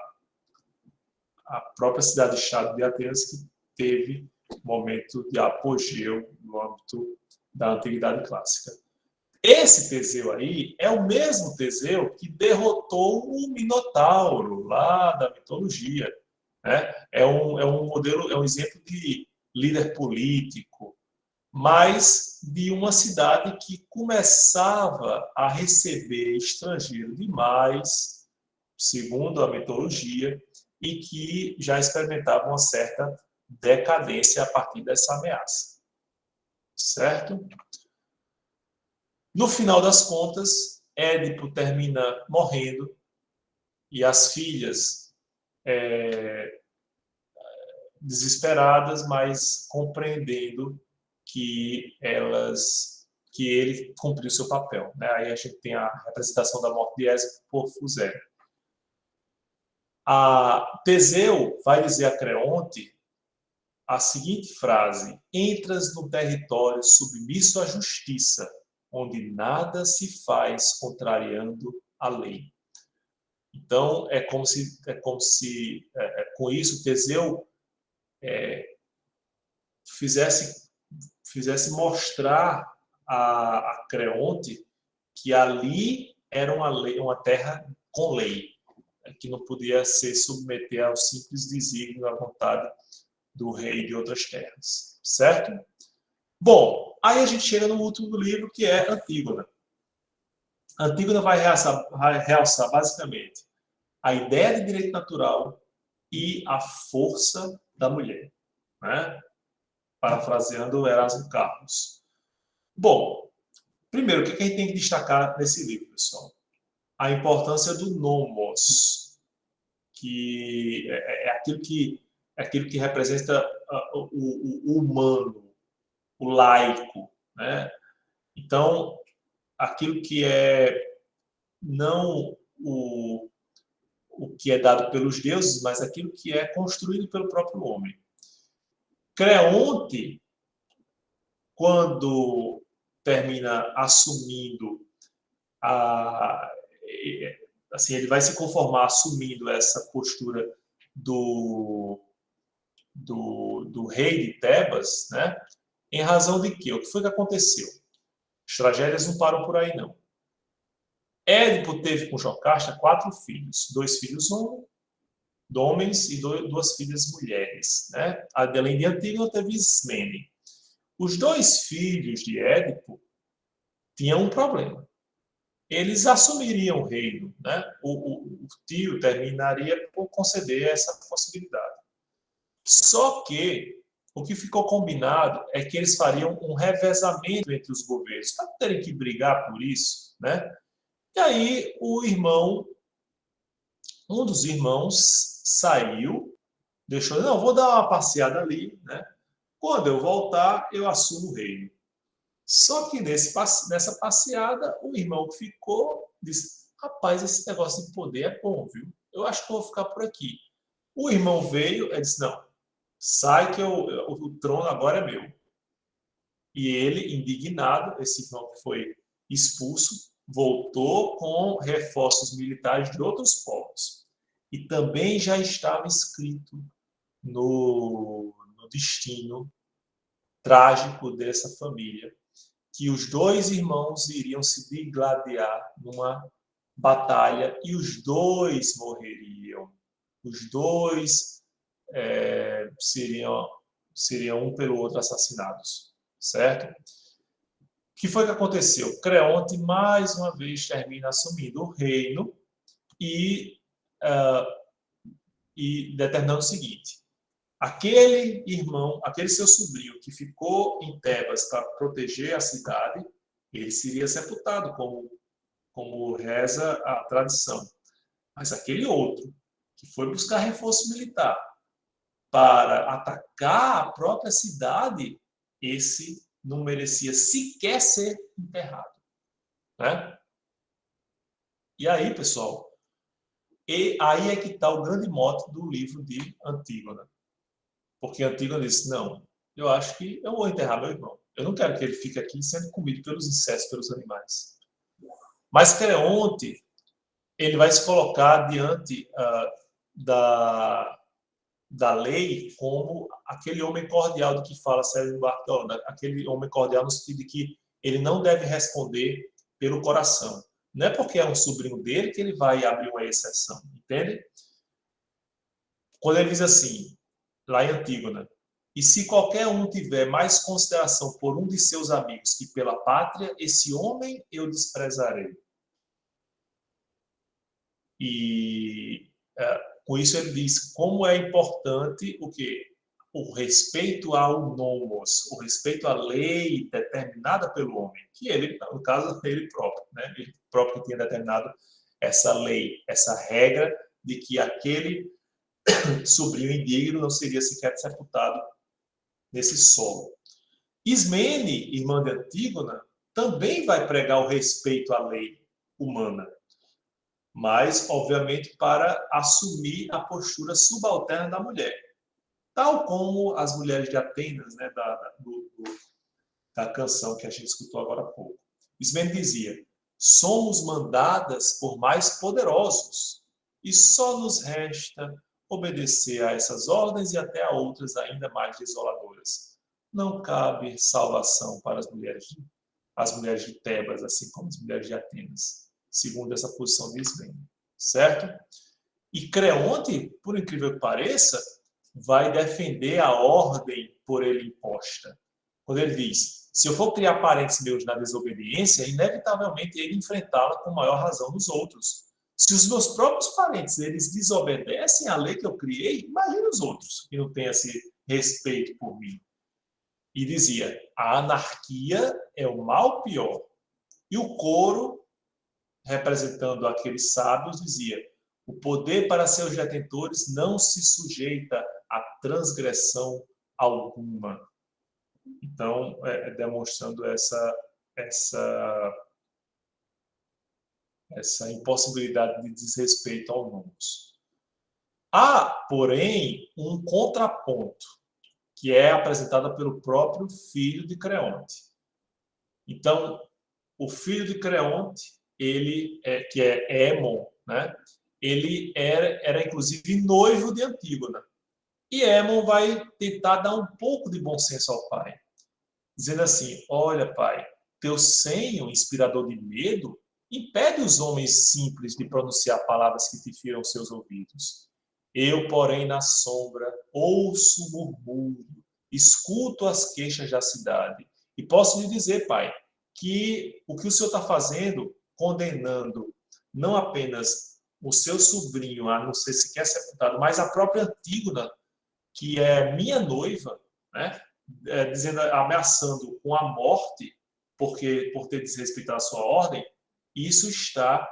própria cidade-chave de Atenas, que teve um momento de apogeu no âmbito da Antiguidade Clássica. Esse Teseu aí é o mesmo Teseu que derrotou o Minotauro lá da mitologia, né? É um modelo, é um exemplo de líder político, mas de uma cidade que começava a receber estrangeiro demais, segundo a mitologia, e que já experimentava uma certa decadência a partir dessa ameaça. Certo? No final das contas, Édipo termina morrendo e as filhas, desesperadas, mas compreendendo que ele cumpriu seu papel, né? Aí a gente tem a representação da morte de Ésipo por Fusé. Teseu vai dizer a Creonte a seguinte frase: entras no território submisso à justiça, onde nada se faz contrariando a lei. Então, é como se com isso Teseu fizesse mostrar a Creonte que ali era uma terra com lei, que não podia se submeter ao simples desígnio, à vontade do rei de outras terras, certo? Bom, aí a gente chega no último livro, que é Antígona. Antígona vai realçar basicamente a ideia de direito natural e a força da mulher, né? Parafraseando Erasmo Carlos. Bom, primeiro, o que a gente tem que destacar nesse livro, pessoal? A importância do nomos, que é aquilo que representa o humano, o laico, né? Então, aquilo que é não o que é dado pelos deuses, mas aquilo que é construído pelo próprio homem. Creonte, quando termina assumindo assim, ele vai se conformar assumindo essa postura do rei de Tebas, né? Em razão de quê? O que foi que aconteceu? As tragédias não param por aí, não. Édipo teve com Jocasta 4 filhos, 2 filhos homens e 2 filhas mulheres, né? Além de Antígona, teve Ismene. Os 2 filhos de Édipo tinham um problema. Eles assumiriam o reino, né? O tio terminaria por conceder essa possibilidade. Só que o que ficou combinado é que eles fariam um revezamento entre os governos, para não terem que brigar por isso, né? E aí um dos irmãos saiu, deixou, não, vou dar uma passeada ali, né? Quando eu voltar, eu assumo o reino. Só que nessa passeada, o irmão que ficou disse, rapaz, esse negócio de poder é bom, viu? Eu acho que eu vou ficar por aqui. O irmão veio e disse, não, sai que o trono agora é meu. E ele, indignado, esse irmão que foi expulso, voltou com reforços militares de outros povos. E também já estava escrito no destino trágico dessa família, que os 2 irmãos iriam se digladiar numa batalha e os 2 morreriam. Os 2 seriam um pelo outro assassinados, certo? O que foi que aconteceu? Creonte, mais uma vez, termina assumindo o reino e determinando o seguinte: aquele irmão, aquele seu sobrinho que ficou em Tebas para proteger a cidade, ele seria sepultado, como reza a tradição. Mas aquele outro, que foi buscar reforço militar, para atacar a própria cidade, esse não merecia sequer ser enterrado, né? E aí, pessoal, aí é que está o grande mote do livro de Antígona. Porque Antígona disse, não, eu acho que eu vou enterrar meu irmão. Eu não quero que ele fique aqui sendo comido pelos insetos, pelos animais. Mas Creonte, ele vai se colocar diante da lei como aquele homem cordial do que fala Sérgio Bartolomeu, aquele homem cordial no sentido de que ele não deve responder pelo coração. Não é porque é um sobrinho dele que ele vai abrir uma exceção, entende? Quando ele diz assim, lá em Antígona, e se qualquer um tiver mais consideração por um de seus amigos que pela pátria, esse homem eu desprezarei. E com isso ele diz como é importante o quê? O respeito ao nomos, o respeito à lei determinada pelo homem, que ele, no caso, ele próprio, né? Ele próprio que tinha determinado essa lei, essa regra de que aquele sobrinho indigno não seria sequer sepultado nesse solo. Ismene, irmã de Antígona, também vai pregar o respeito à lei humana, mas, obviamente, para assumir a postura subalterna da mulher. Tal como as mulheres de Atenas, né, da canção que a gente escutou agora há pouco. Ismene dizia, somos mandadas por mais poderosos e só nos resta obedecer a essas ordens e até a outras ainda mais desoladoras. Não cabe salvação para as mulheres de Tebas, assim como as mulheres de Atenas, segundo essa posição de Ismene, certo? E Creonte, por incrível que pareça, vai defender a ordem por ele imposta. Quando ele diz, se eu for criar parentes meus na desobediência, inevitavelmente ele enfrentá-la com maior razão dos outros. Se os meus próprios parentes eles desobedecem à lei que eu criei, imagine os outros que não têm esse respeito por mim. E dizia, a anarquia é o mal pior. E o coro, representando aqueles sábios, dizia, o poder para seus detentores não se sujeita a transgressão alguma. Então, demonstrando essa impossibilidade de desrespeito ao nomos. Há, porém, um contraponto, que é apresentado pelo próprio filho de Creonte. Então, o filho de Creonte, que é Émon, né? Ele era inclusive noivo de Antígona. E Émon vai tentar dar um pouco de bom senso ao pai, dizendo assim, olha pai, teu senho inspirador de medo impede os homens simples de pronunciar palavras que te firam seus ouvidos. Eu, porém, na sombra, ouço o murmúrio, escuto as queixas da cidade. E posso lhe dizer, pai, que o que o senhor está fazendo, condenando não apenas o seu sobrinho a não ser sequer sepultado, mas a própria Antígona, que é minha noiva, né? Ameaçando com a morte por ter desrespeitado a sua ordem, isso está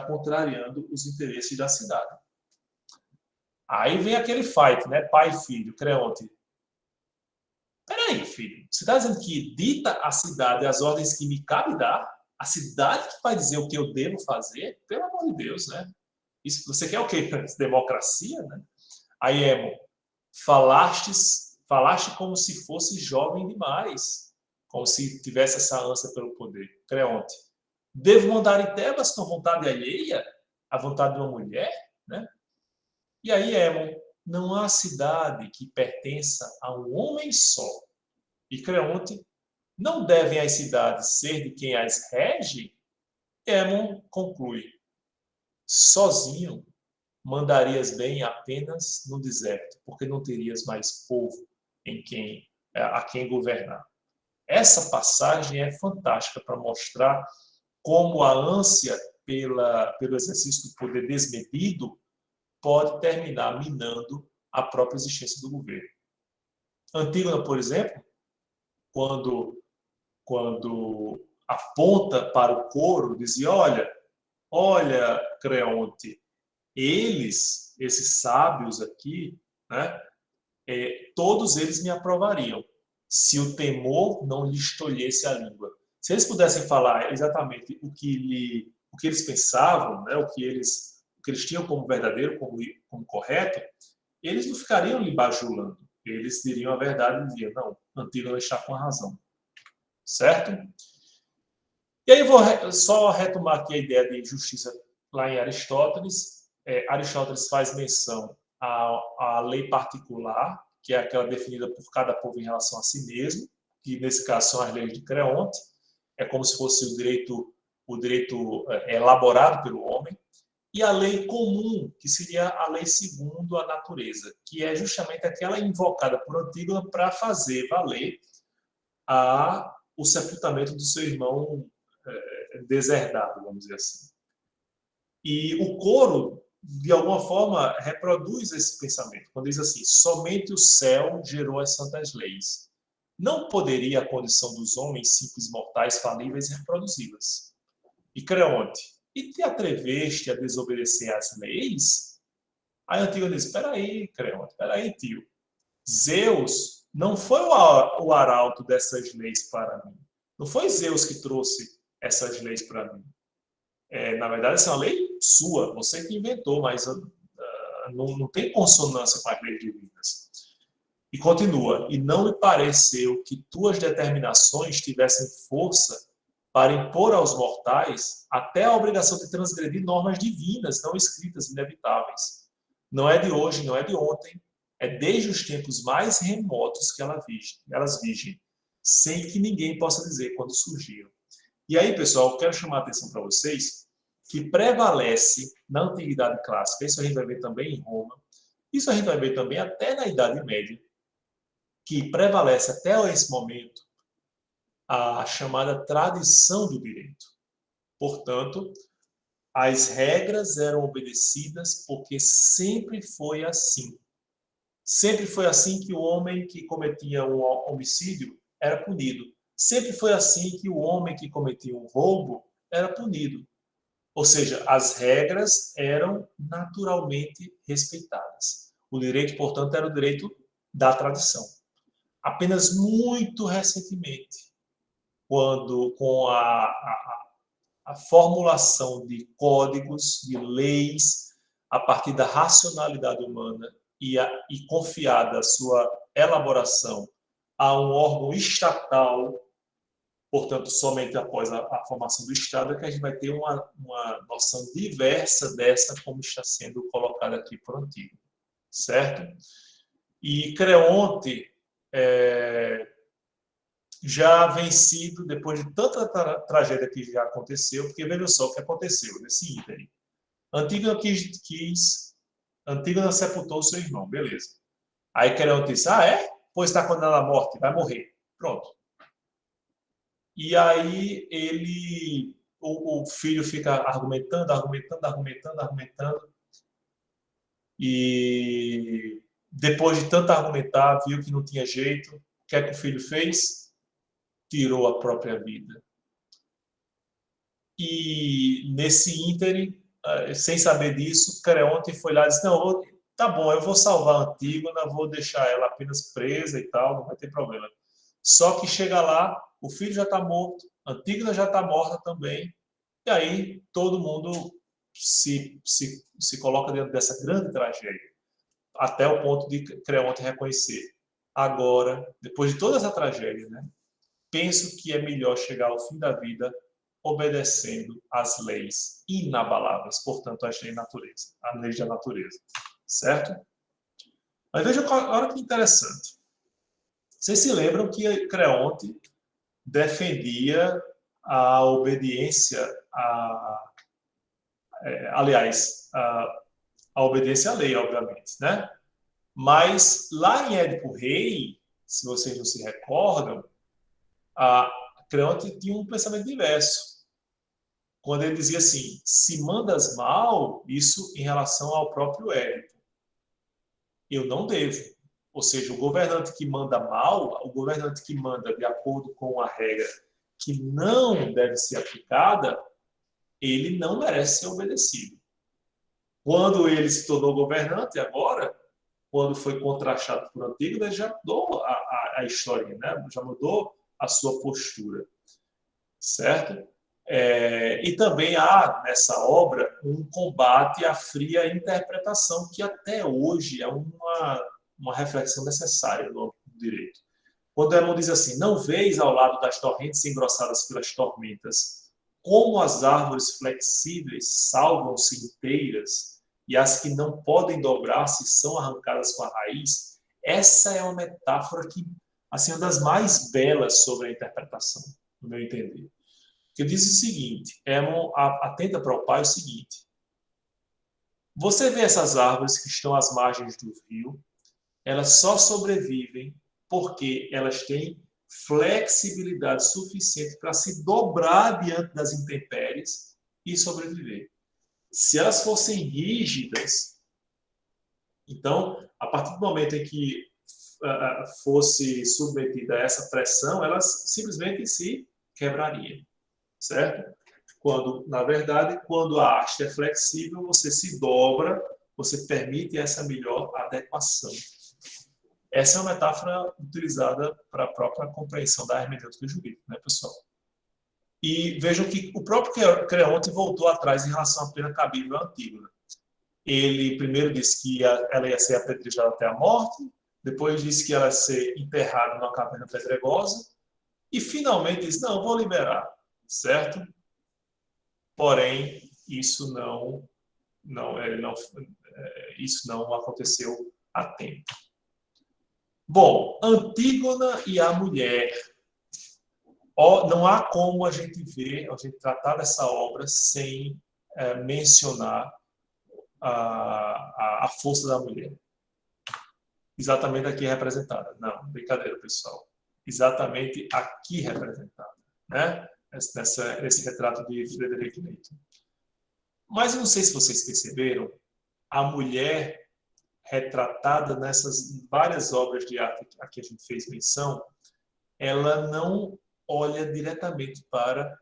contrariando os interesses da cidade. Aí vem aquele fight, né? Pai e filho, Creonte. Peraí, filho, você está dizendo que dita a cidade as ordens que me cabe dar? A cidade que vai dizer o que eu devo fazer? Pelo amor de Deus, né? Isso, você quer o quê? Democracia, né? Aí, Émon, falaste como se fosse jovem demais, como se tivesse essa ânsia pelo poder. Creonte, devo mandar em Tebas com vontade alheia, a vontade de uma mulher, né? E aí, Émon, não há cidade que pertença a um homem só. E Creonte, não devem as cidades ser de quem as rege? Émon conclui, sozinho mandarias bem apenas no deserto, porque não terias mais povo a quem governar. Essa passagem é fantástica para mostrar como a ânsia pelo exercício do poder desmedido pode terminar minando a própria existência do governo. Antígona, por exemplo, quando aponta para o coro, dizia, olha, Creonte, esses sábios aqui, né? Todos eles me aprovariam, se o temor não lhes tolhesse a língua. Se eles pudessem falar exatamente o que eles pensavam, né? o que eles tinham como verdadeiro, como correto, eles não ficariam lhe bajulando. Eles diriam a verdade e diziam, não, Antígona está com a razão. Certo? E aí eu vou só retomar aqui a ideia de justiça lá em Aristóteles. Aristóteles faz menção à lei particular, que é aquela definida por cada povo em relação a si mesmo, que nesse caso são as leis de Creonte. É como se fosse o direito elaborado pelo homem. E a lei comum, que seria a lei segundo a natureza, que é justamente aquela invocada por Antígona para fazer valer o sepultamento do seu irmão deserdado, vamos dizer assim. E o coro, de alguma forma, reproduz esse pensamento, quando diz assim, somente o céu gerou as santas leis. Não poderia a condição dos homens simples mortais, falíveis e reproduzivas. E Creonte, e te atreveste a desobedecer às leis? Aí Antígona diz, espera aí, Creonte, espera aí, tio. Zeus não foi o arauto dessas leis para mim. Não foi Zeus que trouxe essas leis para mim. Na verdade, essa é uma lei sua, você que inventou, mas não tem consonância com as leis divinas. E continua, e não me pareceu que tuas determinações tivessem força para impor aos mortais até a obrigação de transgredir normas divinas, não escritas, inevitáveis. Não é de hoje, não é de ontem, é desde os tempos mais remotos que elas vigem, sem que ninguém possa dizer quando surgiram. E aí, pessoal, eu quero chamar a atenção para vocês que prevalece na Antiguidade Clássica, isso a gente vai ver também em Roma, isso a gente vai ver também até na Idade Média, que prevalece até esse momento a chamada tradição do direito. Portanto, as regras eram obedecidas porque sempre foi assim. Sempre foi assim que o homem que cometia um homicídio era punido. Sempre foi assim que o homem que cometia um roubo era punido. Ou seja, as regras eram naturalmente respeitadas. O direito, portanto, era o direito da tradição. Apenas muito recentemente, quando com a formulação de códigos, de leis, a partir da racionalidade humana e confiada a sua elaboração a um órgão estatal, portanto, somente após a formação do Estado, é que a gente vai ter uma noção diversa dessa, como está sendo colocada aqui por Antígona, certo? E Creonte já vencido, depois de tanta tragédia que já aconteceu, porque veja só o que aconteceu nesse ínterim. Antígona sepultou seu irmão, beleza. Aí Creonte disse, pois está condenado à morte, vai morrer. Pronto. E aí o filho fica argumentando, e depois de tanto argumentar, viu que não tinha jeito, o que é que o filho fez? Tirou a própria vida. E nesse ínterim, sem saber disso, Creonte foi lá e disse, não, tá bom, eu vou salvar a Antígona, vou deixar ela apenas presa e tal, não vai ter problema. Só que chega lá, o filho já está morto, Antígona já está morta também, e aí todo mundo se coloca dentro dessa grande tragédia, até o ponto de Creonte reconhecer. Agora, depois de toda essa tragédia, né, penso que é melhor chegar ao fim da vida obedecendo às leis inabaláveis, portanto, às leis da natureza. Certo? Mas veja olha que interessante. Vocês se lembram que Creonte defendia a obediência a obediência à lei, obviamente, né? Mas lá em Édipo Rei, se vocês não se recordam, Creonte tinha um pensamento diverso. Quando ele dizia assim, se mandas mal, isso em relação ao próprio Édipo. Eu não devo. Ou seja, o governante que manda mal, o governante que manda de acordo com a regra que não deve ser aplicada, ele não merece ser obedecido. Quando ele se tornou governante, agora, quando foi contrastado por Antígona, ele já mudou a historinha, né? Já mudou a sua postura, certo? E também há, nessa obra, um combate à fria interpretação, que até hoje é uma reflexão necessária no direito. Quando Hermon diz assim, não vês ao lado das torrentes engrossadas pelas tormentas, como as árvores flexíveis salvam-se inteiras e as que não podem dobrar-se são arrancadas com a raiz, essa é uma metáfora que, assim, é uma das mais belas sobre a interpretação, no meu entender. Que diz o seguinte, Hermon atenta para o pai o seguinte, você vê essas árvores que estão às margens do rio, elas só sobrevivem porque elas têm flexibilidade suficiente para se dobrar diante das intempéries e sobreviver. Se elas fossem rígidas, então, a partir do momento em que fosse submetida a essa pressão, elas simplesmente se quebrariam, certo? Quando, na verdade, quando a haste é flexível, você se dobra, você permite essa melhor adequação. Essa é uma metáfora utilizada para a própria compreensão da hermenêutica jurídica, né, pessoal? E vejam que o próprio Creonte voltou atrás em relação à pena cabível à Antígona. Ele primeiro disse que ela ia ser apedrejada até a morte, depois disse que ela ia ser enterrada numa caverna pedregosa, e finalmente disse, não, vou liberar, certo? Porém, isso não aconteceu a tempo. Bom, Antígona e a mulher. Não há como a gente tratar dessa obra sem mencionar a força da mulher. Exatamente aqui representada. Não, brincadeira, pessoal. Exatamente aqui representada, né? Nesse retrato de Frederic Leighton. Mas eu não sei se vocês perceberam, a mulher retratada nessas várias obras de arte a que a gente fez menção, ela não olha diretamente para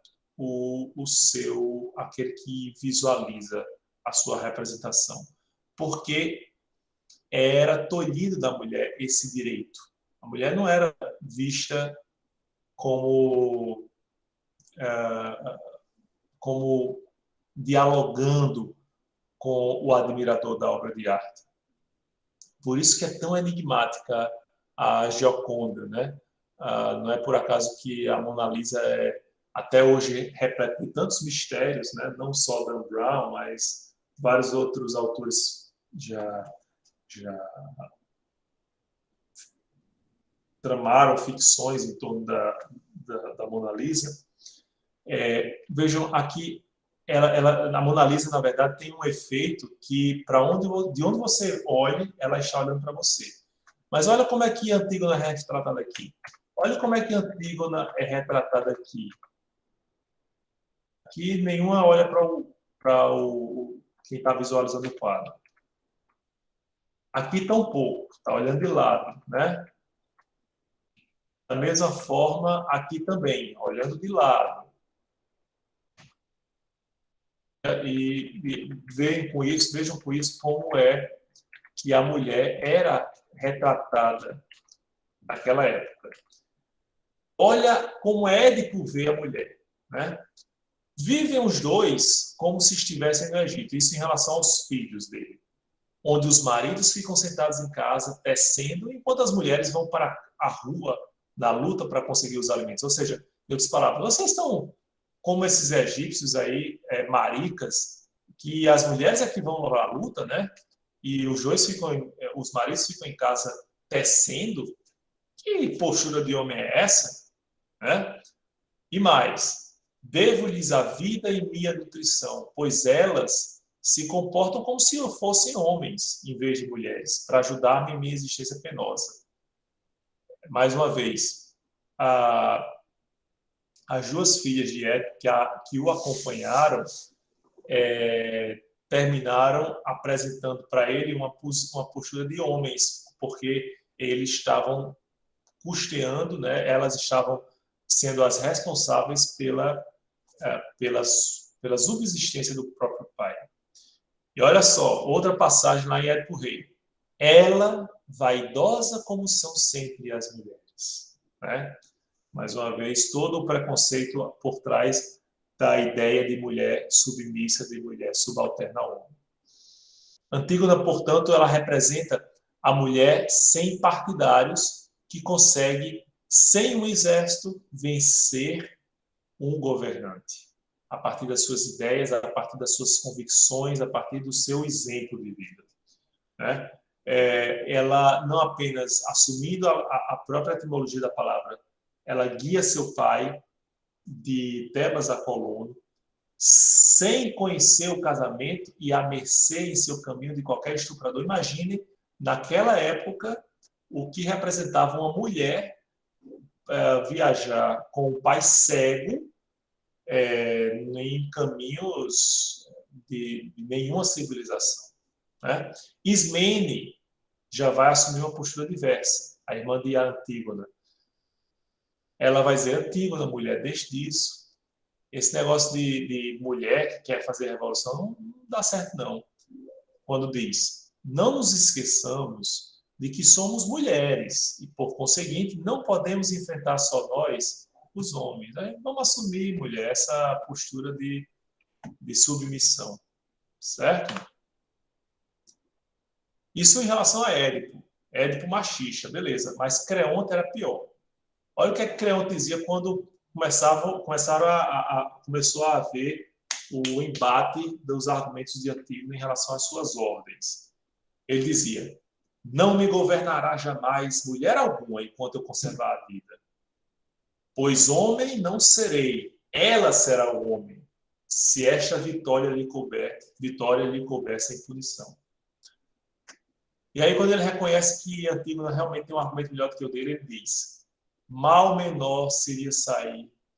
aquele que visualiza a sua representação, porque era tolhido da mulher esse direito. A mulher não era vista como dialogando com o admirador da obra de arte. Por isso que é tão enigmática a Gioconda, né? Não é por acaso que a Mona Lisa é, até hoje, repleta de tantos mistérios, né? Não só Dan Brown, mas vários outros autores já tramaram ficções em torno da Mona Lisa. Vejam aqui, a Mona Lisa, na verdade, tem um efeito que, de onde você olhe, ela está olhando para você. Mas olha como é que Antígona é retratada aqui. Olha como é que Antígona é retratada aqui. Aqui nenhuma olha para quem está visualizando o quadro. Aqui tampouco, está olhando de lado, né? Da mesma forma, aqui também, olhando de lado. E vejam com isso como é que a mulher era retratada naquela época. Olha como Édipo vê a mulher, né? Vivem os dois como se estivessem no Egito, isso em relação aos filhos dele, onde os maridos ficam sentados em casa tecendo, enquanto as mulheres vão para a rua na luta para conseguir os alimentos. Ou seja, eu disse palavras, vocês estão como esses egípcios aí, maricas, que as mulheres é que vão à luta, né? E os maridos ficam em casa tecendo. Que postura de homem é essa? Né? E mais, devo-lhes a vida e minha nutrição, pois elas se comportam como se fossem homens, em vez de mulheres, para ajudar-me em minha existência penosa. Mais uma vez, as duas filhas de Édipo que o acompanharam terminaram apresentando para ele uma postura de homens, porque eles estavam custeando, né? Elas estavam sendo as responsáveis pela subsistência do próprio pai. E olha só, outra passagem lá em Édipo Rei. ela, vaidosa como são sempre as mulheres. Né? Mais uma vez, todo o preconceito por trás da ideia de mulher submissa, de mulher subalterna ao homem. Antígona, portanto, ela representa a mulher sem partidários que consegue, sem um exército, vencer um governante. A partir das suas ideias, a partir das suas convicções, a partir do seu exemplo de vida. Né? Ela não apenas, assumindo a própria etimologia da palavra, ela guia seu pai de Tebas a Colono, sem conhecer o casamento e à mercê em seu caminho de qualquer estuprador. Imagine, naquela época, o que representava uma mulher viajar com o pai cego em caminhos de nenhuma civilização. Né? Ismene já vai assumir uma postura diversa, a irmã de Antígona. Ela vai dizer, Antígona, mulher, deixe disso. Esse negócio de mulher que quer fazer revolução não dá certo, não. Quando diz, não nos esqueçamos de que somos mulheres e, por conseguinte, não podemos enfrentar só nós, os homens. Aí vamos assumir, mulher, essa postura de submissão. Certo? Isso em relação a Édipo. Édipo machista, beleza. Mas Creonte era pior. Olha o que Creonte dizia quando começou a haver o embate dos argumentos de Antígona em relação às suas ordens. Ele dizia, não me governará jamais mulher alguma enquanto eu conservar a vida. Pois homem não serei, ela será o homem, se esta vitória lhe couber sem punição. E aí, quando ele reconhece que Antígona realmente tem um argumento melhor do que o dele, ele diz, mal menor seria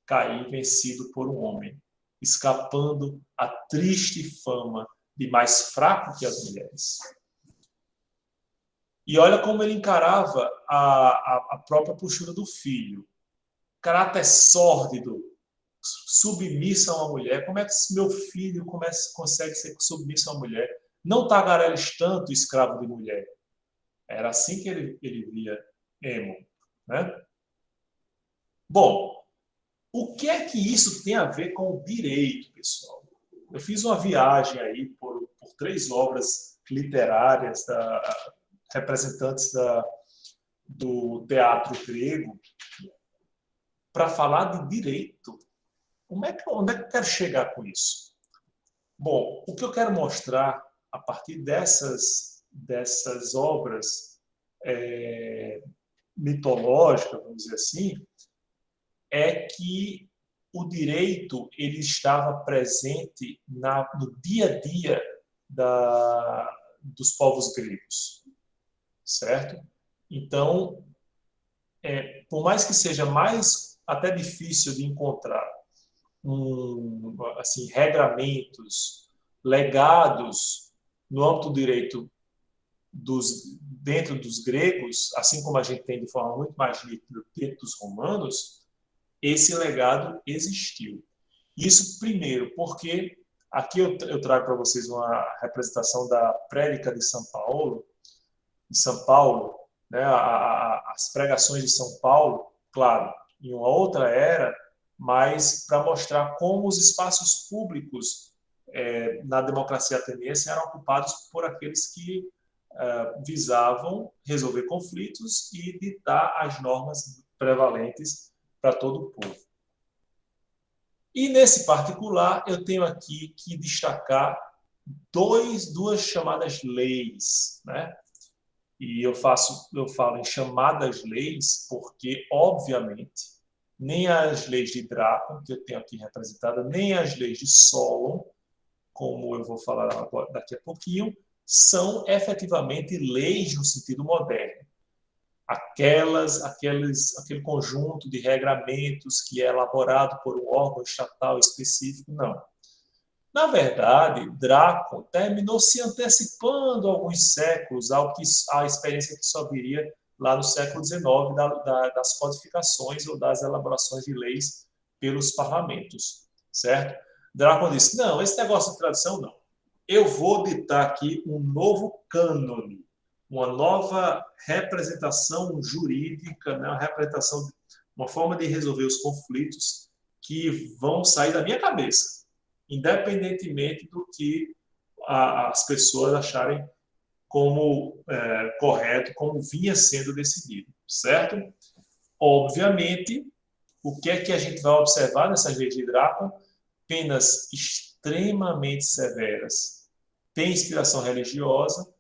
cair vencido por um homem, escapando à triste fama de mais fraco que as mulheres. E olha como ele encarava a própria postura do filho. Caráter sórdido, submissa a uma mulher. Como é que meu filho consegue ser submisso a uma mulher? Não tagareles tanto, escravo de mulher. Era assim que ele via Emo. Né? Bom, o que é que isso tem a ver com o direito, pessoal? Eu fiz uma viagem aí por 3 obras literárias representantes do teatro grego para falar de direito. Onde é que eu quero chegar com isso? Bom, o que eu quero mostrar a partir dessas obras mitológicas, vamos dizer assim, é que o direito ele estava presente no dia a dia dos povos gregos, certo? Então, por mais que seja mais até difícil de encontrar regramentos, legados no âmbito do direito dentro dos gregos, assim como a gente tem de forma muito mais nítida dentro dos romanos, esse legado existiu. Isso primeiro, porque aqui eu trago para vocês uma representação da prédica de São Paulo, né, as pregações de São Paulo, claro, em uma outra era, mas para mostrar como os espaços públicos na democracia ateniense eram ocupados por aqueles que visavam resolver conflitos e ditar as normas prevalentes para todo o povo. E, nesse particular, eu tenho aqui que destacar duas chamadas leis, né? E eu falo em chamadas leis porque, obviamente, nem as leis de Drácon, que eu tenho aqui representada, nem as leis de Solon, como eu vou falar daqui a pouquinho, são efetivamente leis no sentido moderno. Aquele conjunto de regramentos que é elaborado por um órgão estatal específico, não. Na verdade, Drácon terminou se antecipando alguns séculos à experiência que só viria lá no século XIX das codificações ou das elaborações de leis pelos parlamentos, certo? Drácon disse, não, esse negócio de tradução não. Eu vou ditar aqui um novo cânone, uma nova representação jurídica, né? Uma forma de resolver os conflitos que vão sair da minha cabeça, independentemente do que as pessoas acharem como correto, como vinha sendo decidido, certo? Obviamente, o que é que a gente vai observar nessas leis de Drácula? Penas extremamente severas, tem inspiração religiosa,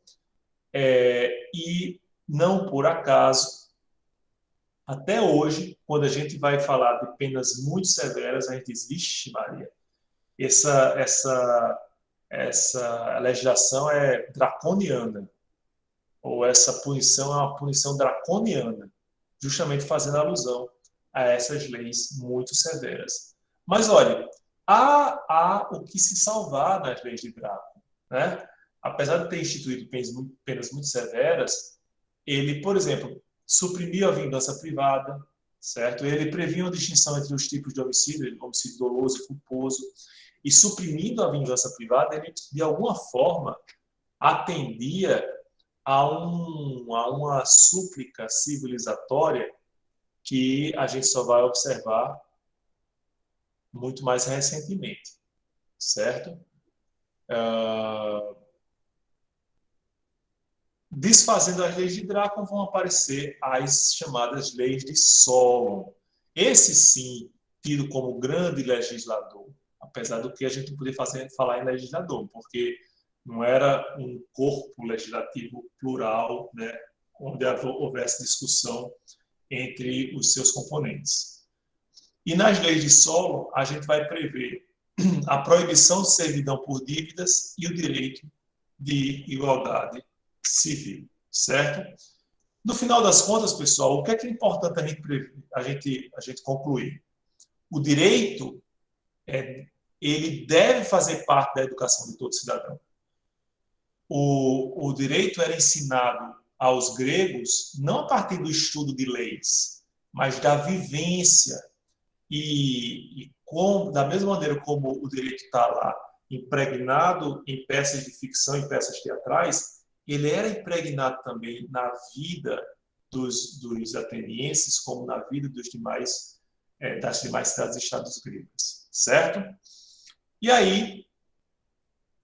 e não por acaso, até hoje, quando a gente vai falar de penas muito severas, a gente diz, vixe Maria, essa legislação é draconiana, ou essa punição é uma punição draconiana, justamente fazendo alusão a essas leis muito severas. Mas, olha, há o que se salvar nas leis de Drácula, né? Apesar de ter instituído penas muito severas, ele, por exemplo, suprimiu a vingança privada, certo? Ele previa uma distinção entre os tipos de homicídio doloso e culposo, e suprimindo a vingança privada, ele, de alguma forma, atendia a uma súplica civilizatória que a gente só vai observar muito mais recentemente, certo? Desfazendo as leis de Drácula, vão aparecer as chamadas leis de Solon. Esse, sim, tido como grande legislador, apesar do que a gente não podia falar em legislador, porque não era um corpo legislativo plural, né, onde houvesse discussão entre os seus componentes. E nas leis de Solon, a gente vai prever a proibição de servidão por dívidas e o direito de igualdade civil, certo? No final das contas, pessoal, o que é importante a gente concluir? O direito, ele deve fazer parte da educação de todo cidadão. O direito era ensinado aos gregos não a partir do estudo de leis, mas da vivência. Da mesma maneira como o direito está lá impregnado em peças de ficção, em peças teatrais, ele era impregnado também na vida dos atenienses, como na vida das demais cidades-estados gregas, certo? E aí,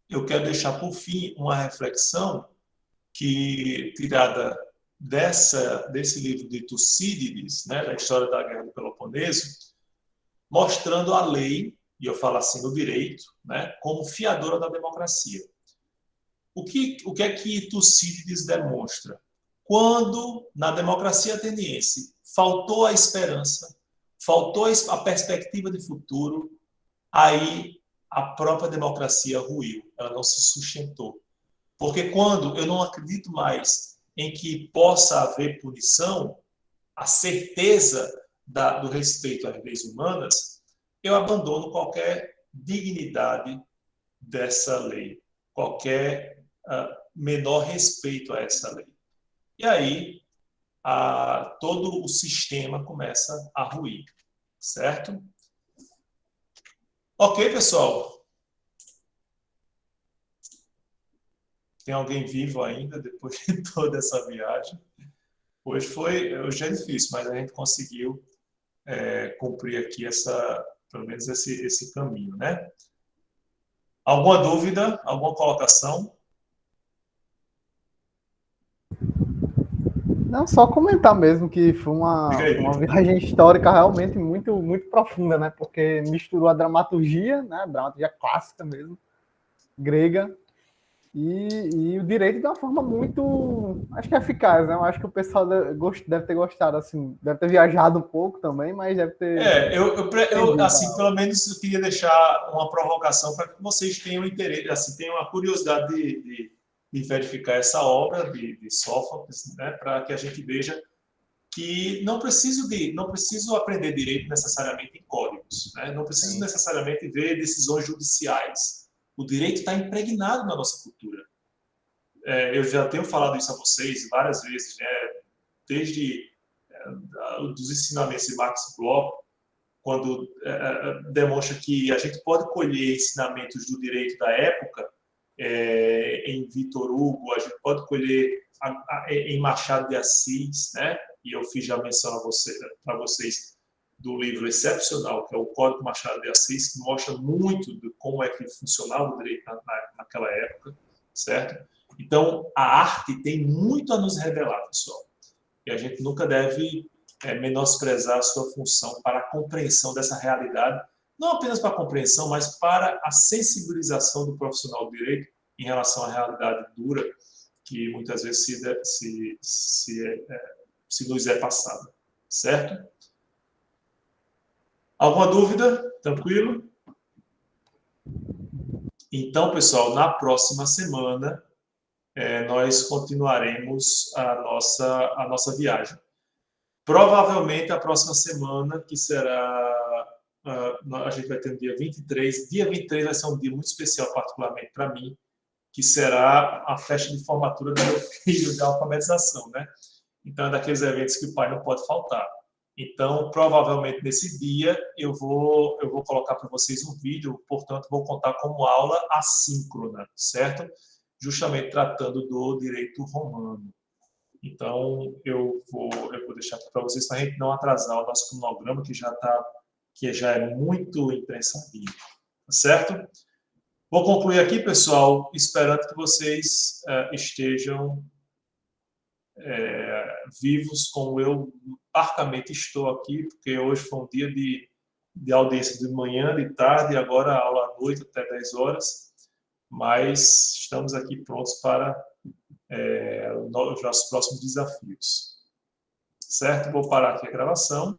eu quero deixar por fim uma reflexão tirada desse livro de Tucídides, né, da história da Guerra do Peloponeso, mostrando a lei, e eu falo assim, o direito, né, como fiadora da democracia. O que é que Tucídides demonstra? Quando, na democracia ateniense, faltou a esperança, faltou a perspectiva de futuro, aí a própria democracia ruiu, ela não se sustentou. Porque quando eu não acredito mais em que possa haver punição, a certeza do respeito às leis humanas, eu abandono qualquer dignidade dessa lei, qualquer menor respeito a essa lei. E aí, todo o sistema começa a ruir, certo? Ok, pessoal? Tem alguém vivo ainda depois de toda essa viagem? Hoje é difícil, mas a gente conseguiu cumprir aqui pelo menos esse caminho, né? Alguma dúvida? Alguma colocação? Não, só comentar mesmo que foi uma viagem histórica realmente muito, muito profunda, né? Porque misturou a dramaturgia, né? A dramaturgia clássica mesmo, grega, e o direito de uma forma muito, acho que eficaz, né? Eu acho que o pessoal deve ter gostado, assim, deve ter viajado um pouco também, mas deve ter... assim, pelo menos eu queria deixar uma provocação para que vocês tenham interesse, assim, tenham a curiosidade de verificar essa obra de Sófocles, né, para que a gente veja que não preciso aprender direito necessariamente em códigos, né? Não preciso necessariamente ver decisões judiciais. O direito está impregnado na nossa cultura. Eu já tenho falado isso a vocês várias vezes, né? Desde dos ensinamentos de Max Bloch, quando demonstra que a gente pode colher ensinamentos do direito da época em Victor Hugo, a gente pode colher em Machado de Assis, né? E eu fiz já menção para vocês do livro excepcional, que é o Código Machado de Assis, que mostra muito de como é que funcionava o direito naquela época, certo? Então, a arte tem muito a nos revelar, pessoal. E a gente nunca deve menosprezar a sua função para a compreensão dessa realidade, não apenas para a compreensão, mas para a sensibilização do profissional do direito em relação à realidade dura que muitas vezes se nos é passada, certo? Alguma dúvida? Tranquilo? Então, pessoal, na próxima semana, nós continuaremos a nossa viagem. Provavelmente, a próxima semana, que será... a gente vai ter no dia 23. Dia 23 vai ser um dia muito especial, particularmente para mim, que será a festa de formatura do meu filho de alfabetização, né? Então, é daqueles eventos que o pai não pode faltar. Então, provavelmente, nesse dia, eu vou colocar para vocês um vídeo, portanto, vou contar como aula assíncrona, certo? Justamente tratando do direito romano. Então, eu vou deixar para vocês, para a gente não atrasar o nosso cronograma, que já é muito imprensadinho, certo? Vou concluir aqui, pessoal, esperando que vocês estejam vivos, como eu parcamente estou aqui, porque hoje foi um dia de audiência de manhã, de tarde, e agora a aula à noite, até 10 horas. Mas estamos aqui prontos para os nossos próximos desafios. Certo? Vou parar aqui a gravação.